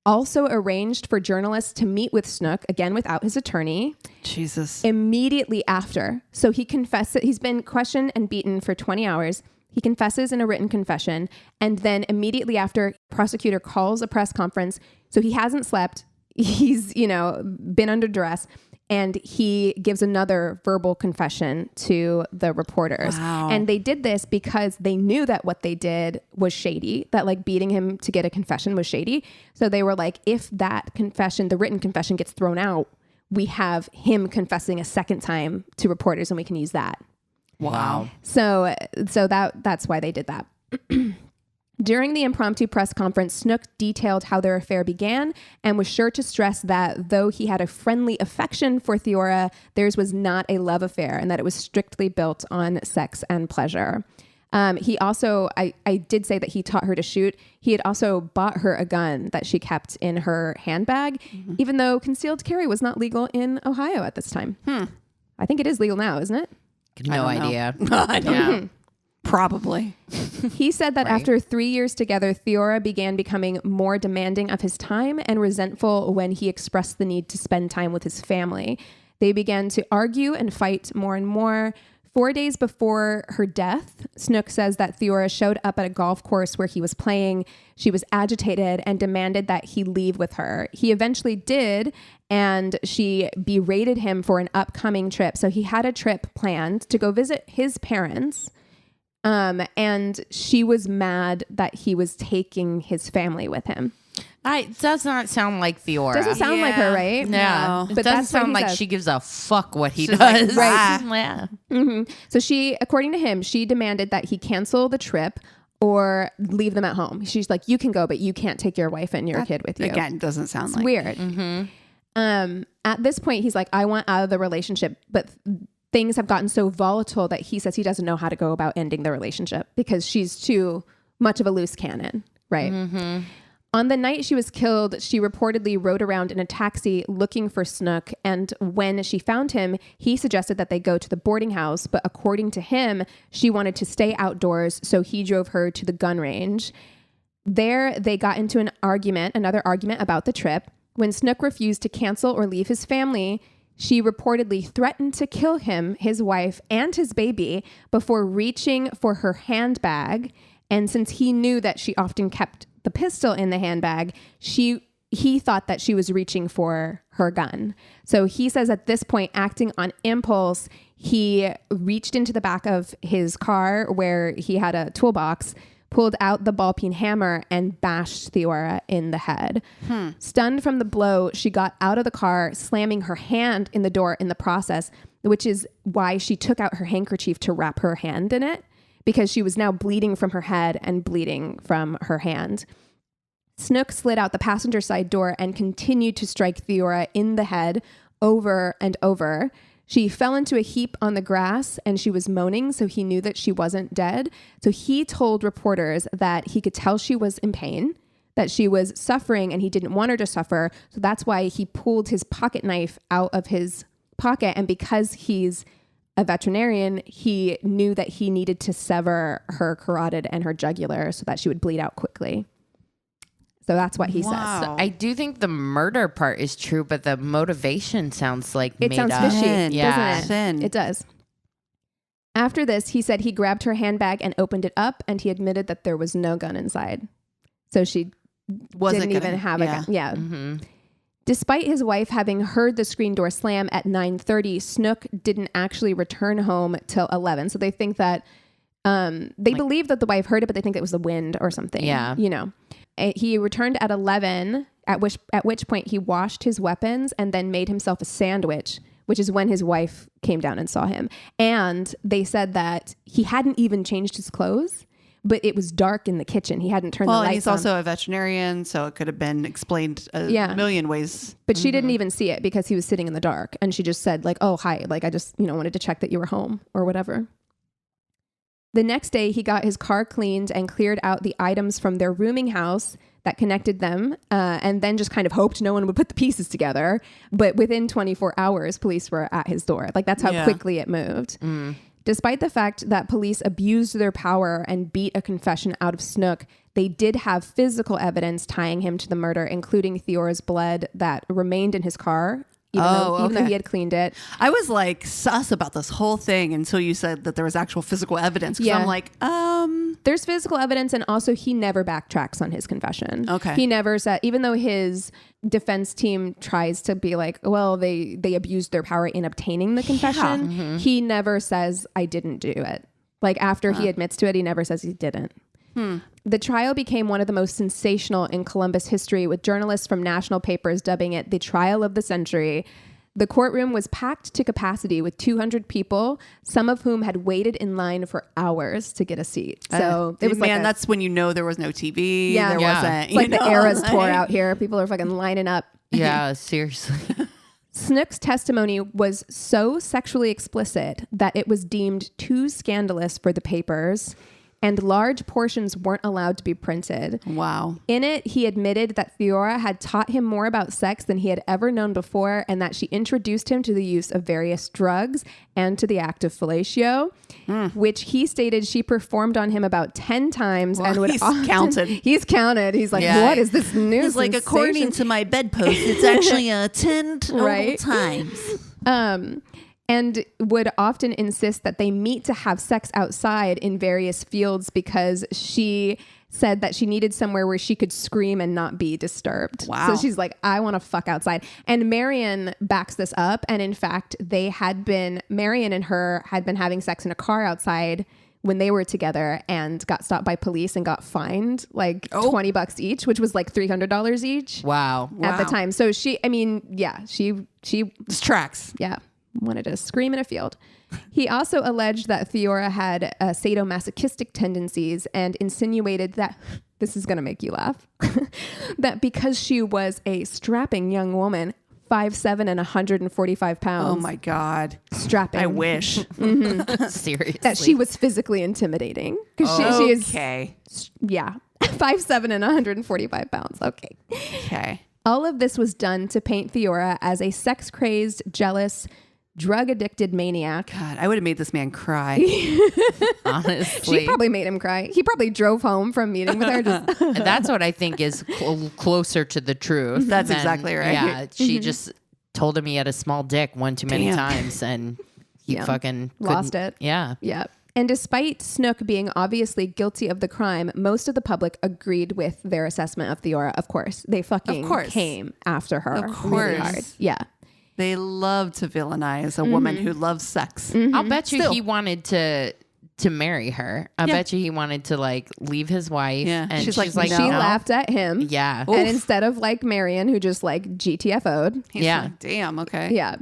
also arranged for journalists to meet with Snook, again without his attorney. Jesus. Immediately after. So he confessed that he's been questioned and beaten for 20 hours. He confesses in a written confession, and then immediately after, prosecutor calls a press conference. So he hasn't slept. He's, been under duress, and he gives another verbal confession to the reporters. Wow. And they did this because they knew that what they did was shady, that like beating him to get a confession was shady. So they were like, if that confession, the written confession, gets thrown out, we have him confessing a second time to reporters, and we can use that. Wow. So that's why they did that. During the impromptu press conference, Snook detailed how their affair began and was sure to stress that though he had a friendly affection for Theora, theirs was not a love affair, and that it was strictly built on sex and pleasure. He also, I did say that he taught her to shoot. He had also bought her a gun that she kept in her handbag, even though concealed carry was not legal in Ohio at this time. I think it is legal now, isn't it? No idea. Yeah. Probably. He said that after 3 years together, Theora began becoming more demanding of his time and resentful when he expressed the need to spend time with his family. They began to argue and fight more and more. 4 days before her death, Snook says that Theora showed up at a golf course where he was playing. She was agitated and demanded that he leave with her. He eventually did, and she berated him for an upcoming trip. So he had a trip planned to go visit his parents, and she was mad that he was taking his family with him. It does not sound like Theora. Doesn't sound like her, right? Yeah. But it doesn't sound like she gives a fuck what he does. Like, right. Yeah. Mm-hmm. So she, according to him, she demanded that he cancel the trip or leave them at home. She's like, you can go, but you can't take your wife and your kid with you. Again, doesn't sound it's like weird. Mm-hmm. At this point, he's like, I want out of the relationship, but things have gotten so volatile that he says he doesn't know how to go about ending the relationship because she's too much of a loose cannon, right? Mm-hmm. On the night she was killed, she reportedly rode around in a taxi looking for Snook. And when she found him, he suggested that they go to the boarding house. But according to him, she wanted to stay outdoors. So he drove her to the gun range. There, they got into another argument about the trip. When Snook refused to cancel or leave his family, she reportedly threatened to kill him, his wife, and his baby before reaching for her handbag. And since he knew that she often kept the pistol in the handbag, he thought that she was reaching for her gun. So he says at this point, acting on impulse, he reached into the back of his car where he had a toolbox, pulled out the ball-peen hammer, and bashed Theora in the head. Stunned from the blow, she got out of the car, slamming her hand in the door in the process, which is why she took out her handkerchief to wrap her hand in it, because she was now bleeding from her head and bleeding from her hand. Snook slid out the passenger side door and continued to strike Theora in the head over and over. She fell into a heap on the grass and she was moaning, so he knew that she wasn't dead. So he told reporters that he could tell she was in pain, that she was suffering, and he didn't want her to suffer. So that's why he pulled his pocket knife out of his pocket. And because he's a veterinarian, he knew that he needed to sever her carotid and her jugular so that she would bleed out quickly. So that's what he says. So I do think the murder part is true, but the motivation sounds like it made sounds up. fishy, doesn't Sin. it? It does. After this, he said he grabbed her handbag and opened it up, and he admitted that there was no gun inside. So she didn't even have a gun. Yeah. Mm-hmm. Despite his wife having heard the screen door slam at 9:30, Snook didn't actually return home till 11. So they think that they believe that the wife heard it, but they think it was the wind or something. Yeah. You know. He returned at 11, at which point he washed his weapons and then made himself a sandwich, which is when his wife came down and saw him. And they said that he hadn't even changed his clothes, but it was dark in the kitchen. He hadn't turned the lights on. Well, he's also a veterinarian, so it could have been explained a million ways. But she didn't even see it because he was sitting in the dark. And she just said like, oh, hi. Like, I just, wanted to check that you were home or whatever. The next day, he got his car cleaned and cleared out the items from their rooming house that connected them, and then just kind of hoped no one would put the pieces together. But within 24 hours, police were at his door. Like, that's how quickly it moved. Despite the fact that police abused their power and beat a confession out of Snook, they did have physical evidence tying him to the murder, including Theora's blood that remained in his car. Even though he had cleaned it. I was like sus about this whole thing until you said that there was actual physical evidence. Because I'm like, There's physical evidence, and also he never backtracks on his confession. Okay. He never said, even though his defense team tries to be like, well, they abused their power in obtaining the confession. He never says, I didn't do it. Like after he admits to it, he never says he didn't. The trial became one of the most sensational in Columbus history, with journalists from national papers dubbing it the trial of the century. The courtroom was packed to capacity with 200 people, some of whom had waited in line for hours to get a seat. So it was that's when there was no TV. Yeah, there wasn't. It's like the Eras tour out here. People are fucking lining up. Yeah, seriously. Snook's testimony was so sexually explicit that it was deemed too scandalous for the papers, and large portions weren't allowed to be printed. Wow. In it, he admitted that Theora had taught him more about sex than he had ever known before, and that she introduced him to the use of various drugs and to the act of fellatio, which he stated she performed on him about 10 times. Well, and would he's often, counted. He's counted. He's like, what is this new He's like, sensation? according to my bedpost, it's actually 10 total Right. times. And would often insist that they meet to have sex outside in various fields because she said that she needed somewhere where she could scream and not be disturbed. Wow. So she's like, I want to fuck outside. And Marion backs this up. And in fact, Marion and her had been having sex in a car outside when they were together and got stopped by police and got fined like $20 each, which was like $300 each. Wow. At the time. So she This tracks. Yeah. Wanted to scream in a field. He also alleged that Theora had sadomasochistic tendencies and insinuated that, this is going to make you laugh, that because she was a strapping young woman, 5'7" and 145 pounds. Oh my God. Strapping. I wish. Seriously. That she was physically intimidating. Because she is, 5'7" and 145 pounds. Okay. Okay. All of this was done to paint Theora as a sex-crazed, jealous, drug-addicted maniac. God, I would have made this man cry. Honestly. She probably made him cry. He probably drove home from meeting with her. That's what I think is closer to the truth. That's exactly right. Yeah, she just told him he had a small dick one too many times, and he fucking lost it. Yeah. Yeah. And despite Snook being obviously guilty of the crime, most of the public agreed with their assessment of Theora. Of course, they fucking came after her really hard. Yeah. They love to villainize a woman who loves sex. I'll bet you he wanted to marry her. I bet you he wanted to like leave his wife. Yeah. And She's like, no. She laughed at him. Yeah. And instead of like Marion, who just like GTFO'd. He's like, damn, okay. Yeah.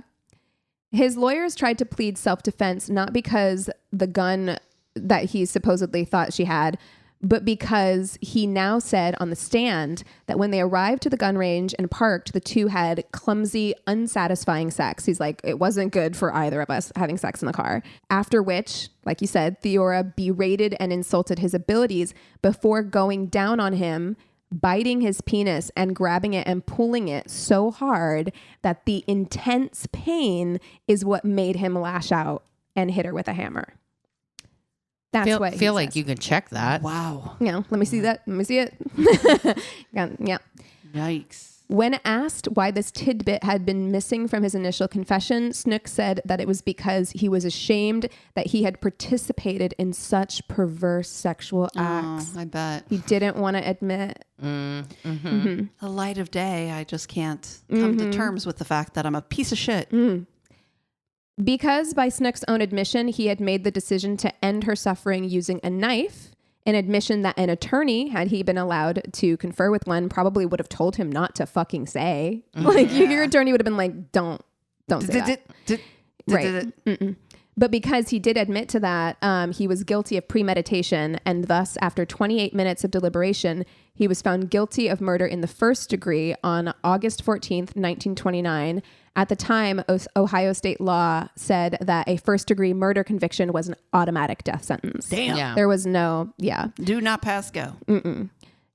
His lawyers tried to plead self-defense, not because the gun that he supposedly thought she had, but because he now said on the stand that when they arrived to the gun range and parked, the two had clumsy, unsatisfying sex. He's like, it wasn't good for either of us having sex in the car. After which, like you said, Theora berated and insulted his abilities before going down on him, biting his penis and grabbing it and pulling it so hard that the intense pain is what made him lash out and hit her with a hammer. That's what feel like you can check that. Wow. Yeah, let me see that. Let me see it. Yeah. Yikes. When asked why this tidbit had been missing from his initial confession, Snook said that it was because he was ashamed that he had participated in such perverse sexual acts. I bet. He didn't want to admit. The light of day, I just can't come to terms with the fact that I'm a piece of shit. Because by Snook's own admission, he had made the decision to end her suffering using a knife, an admission that an attorney, had he been allowed to confer with one, probably would have told him not to fucking say. Like your attorney would have been like, don't say that. Right. But because he did admit to that, he was guilty of premeditation. And thus, after 28 minutes of deliberation, he was found guilty of murder in the first degree on August 14th, 1929. At the time, Ohio state law said that a first degree murder conviction was an automatic death sentence. Damn. Yeah. There was no, Do not pass go.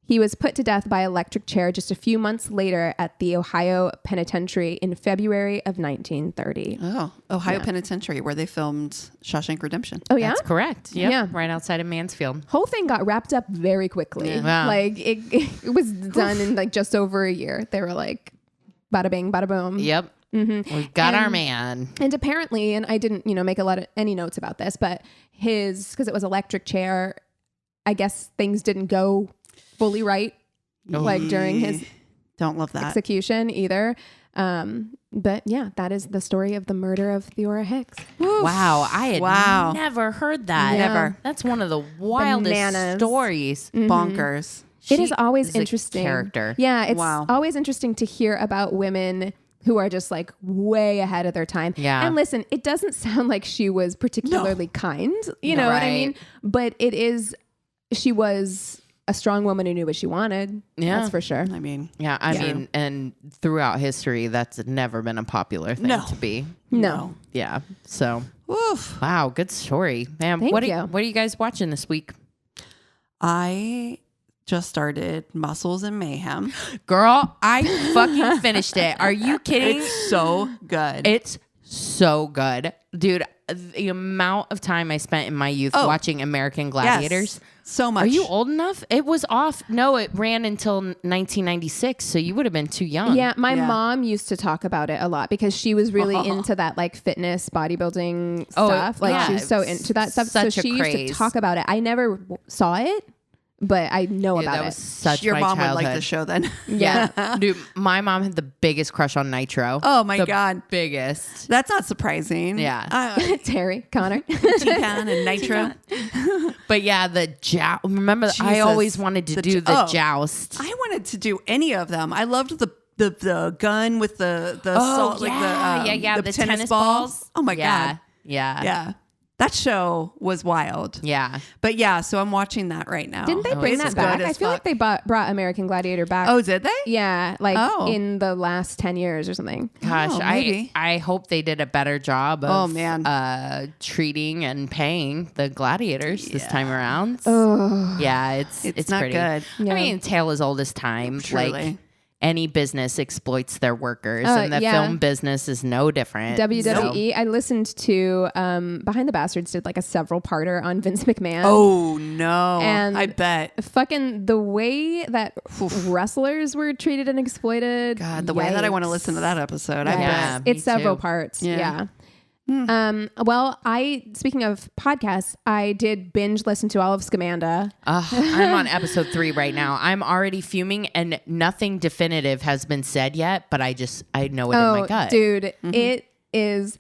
He was put to death by electric chair just a few months later at the Ohio Penitentiary in February of 1930. Oh, Ohio Penitentiary, where they filmed Shawshank Redemption. Oh, yeah? That's correct. Yep. Yeah. Right outside of Mansfield. Whole thing got wrapped up very quickly. Yeah. Wow. Like it was done in like just over a year. They were like, bada bing, bada boom. Yep. We've got our man. And apparently, and I didn't, make any notes about this, but because it was electric chair, I guess things didn't go fully right, like during his Don't love that. execution either. But yeah, that is the story of the murder of Theora Hicks. Wow. I had never heard that. Never. That's one of the wildest Bananas. stories. Bonkers. It is always is a interesting. character. Yeah, it's always interesting to hear about women who are just like way ahead of their time. Yeah. And listen, it doesn't sound like she was particularly kind, you know what I mean? But she was a strong woman who knew what she wanted. Yeah. That's for sure. I mean, I mean, and throughout history, that's never been a popular thing to be. No. Yeah. So, woof. wow, good story, man. Thank What you. are you guys watching this week? I just started Muscles and Mayhem. Girl, I fucking finished it. Are you kidding? It's so good. It's so good. Dude, the amount of time I spent in my youth watching American Gladiators. Yes, so much. Are you old enough? It was off. No, it ran until 1996. So you would have been too young. Yeah, my mom used to talk about it a lot because she was really into that like fitness bodybuilding stuff. Like she was so into that stuff. So Such a she used to craze. talk about it. I never saw it, but I know Dude, about that it. was such Your my mom childhood. would like the show then. Yeah. Dude, my mom had the biggest crush on Nitro. Oh my The God. biggest. That's not surprising. Yeah. Terry, Connor. T-Pan and Nitro. But yeah, the joust. Remember, I Jesus. always wanted to do the joust. I wanted to do any of them. I loved the gun with the salt, like the tennis balls. Oh my Yeah. God. Yeah. Yeah. That show was wild. Yeah. But yeah, so I'm watching that right now. Didn't they bring It's that as back? good I as feel fuck. like they brought American Gladiator back. Oh, did they? Yeah, like Oh. in the last 10 years or something. Gosh, Oh, maybe. I hope they did a better job of Oh, man. treating and paying the gladiators this time around. Yeah, it's not pretty good. Yeah. I mean, tale as old as time. Truly. Like any business exploits their workers, and the yeah. film business is no different. WWE. I listened to Behind the Bastards did like a several parter on Vince McMahon. Oh no. And I bet. Fucking the way that wrestlers were treated and exploited. God, the way that I want to listen to that episode. I Yeah. bet. me It's several too. parts. Yeah. Yeah. Well, speaking of podcasts, I did binge listen to all of Scamanda. I'm on episode 3 right now. I'm already fuming and nothing definitive has been said yet, but I know it in my gut. Dude, it is.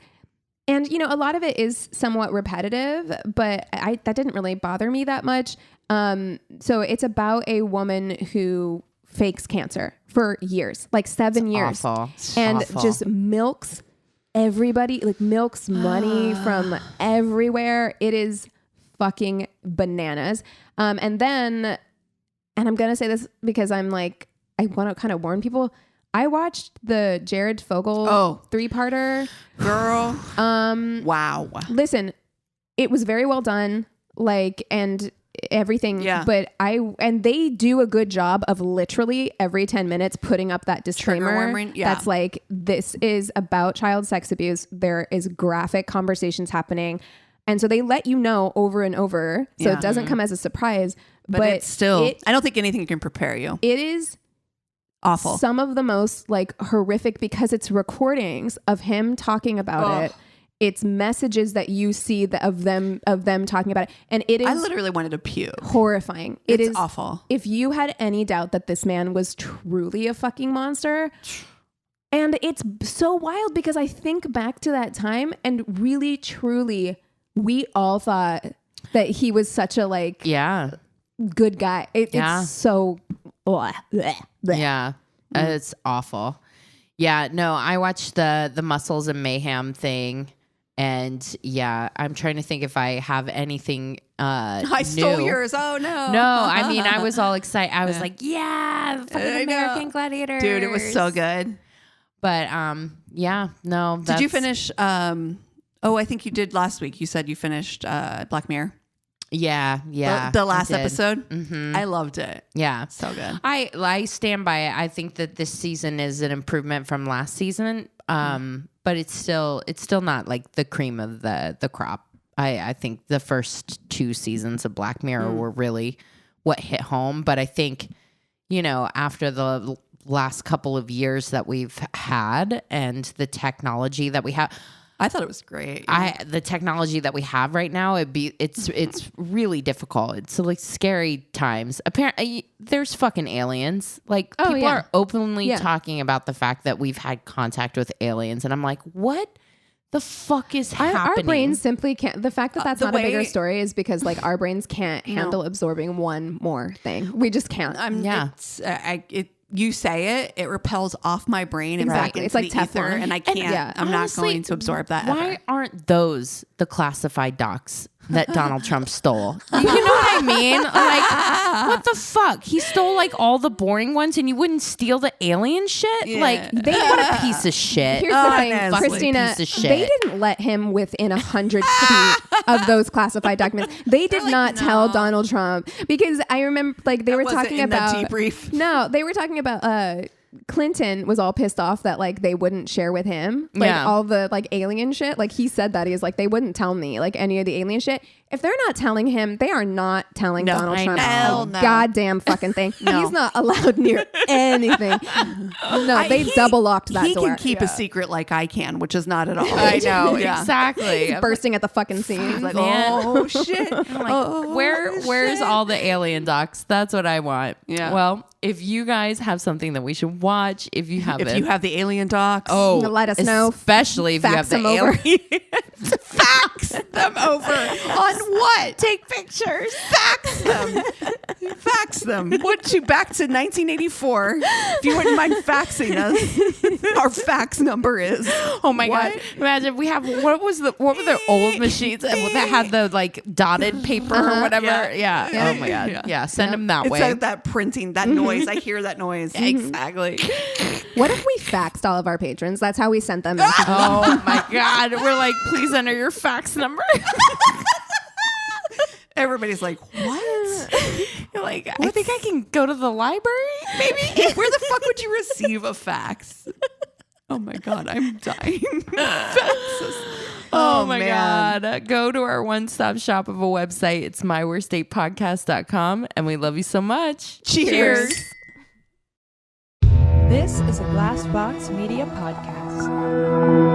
And, a lot of it is somewhat repetitive, but that didn't really bother me that much. So it's about a woman who fakes cancer for years, like 7 years. Awful. And Awful. just milks everybody, like milks money from everywhere. It is fucking bananas. And I'm going to say this because I want to kind of warn people. I watched the Jared Fogle 3-parter. Girl. Wow. Listen, it was very well done. And everything. Yeah. But they do a good job of literally every 10 minutes putting up that disclaimer. That's like, this is about child sex abuse. There is graphic conversations happening. And so they let you know over and over. So it doesn't come as a surprise. But it's still, I don't think anything can prepare you. It is awful. Some of the most like horrific, because it's recordings of him talking about it. It's messages that you see of them talking about it. And it is, I literally wanted to puke. Horrifying. It's awful. If you had any doubt that this man was truly a fucking monster, and it's so wild because I think back to that time and really, truly, we all thought that he was such a good guy. It's so it's awful. Yeah, no, I watched the Muscles and Mayhem thing, and I'm trying to think if I have anything I stole yours. Oh no. No, I mean, I was all excited. I was like, fucking American Gladiators. Dude, it was so good. But no. Did you finish I think you did last week. You said you finished Black Mirror. Yeah. The last episode. Mm-hmm. I loved it. Yeah. So good. I stand by it. I think that this season is an improvement from last season. But it's still not like the cream of the crop. I think the first 2 seasons of Black Mirror were really what hit home. But I think, after the last couple of years that we've had and the technology that we have, I thought it was great. The technology that we have right now, it's really difficult. It's like scary times. Apparently, there's fucking aliens. Like people are openly talking about the fact that we've had contact with aliens, and I'm like, what the fuck is happening? Our brains simply can't. The fact that that's not a bigger story is because like our brains can't handle absorbing one more thing. We just can't. You say it repels off my brain and back into it's like the ether, Teflon. and I can't. I'm not going to absorb that. Why aren't those the classified docs that Donald Trump stole? You know what I mean? Like, what the fuck? He stole like all the boring ones, and you wouldn't steal the alien shit? Yeah. Like, what a piece of shit. Here's the thing, Christina. They didn't let him within 100 feet of those classified documents. They did not tell Donald Trump, because I remember like they were talking about debrief. No, they were talking about Clinton was all pissed off that like they wouldn't share with him like all the like alien shit. Like he said that he was like, they wouldn't tell me like any of the alien shit. If they're not telling him, they are not telling Donald Trump a goddamn fucking thing. He's not allowed near anything. They double locked that door. He can keep a secret like I can, which is not at all. I know, exactly. He's bursting at the fucking seams. Like, oh shit. I'm like, where's all the alien docs? That's what I want. Yeah. Well, if you guys have something that we should watch, if you have the alien docs, let us know. Especially if you have the alien. Fax them over. On what? Take pictures. Fax them. Fax them. Back to 1984. If you wouldn't mind faxing us, our fax number is. Oh my God. Imagine we have, what were the old machines that had the like dotted paper or whatever? Yeah. Oh my God. Yeah. Send them that way. It's like that printing, that noise. I hear that noise. Exactly. What if we faxed all of our patrons? That's how we sent them. Oh my God. We're like, please enter your fax number. Everybody's like, what? You're like, I think I can go to the library, maybe? Where the fuck would you receive a fax? Oh my God, I'm dying. Oh my God. Go to our one-stop shop of a website. It's myworstdatepodcast.com, and we love you so much. Cheers. This is a Glassbox Media Podcast.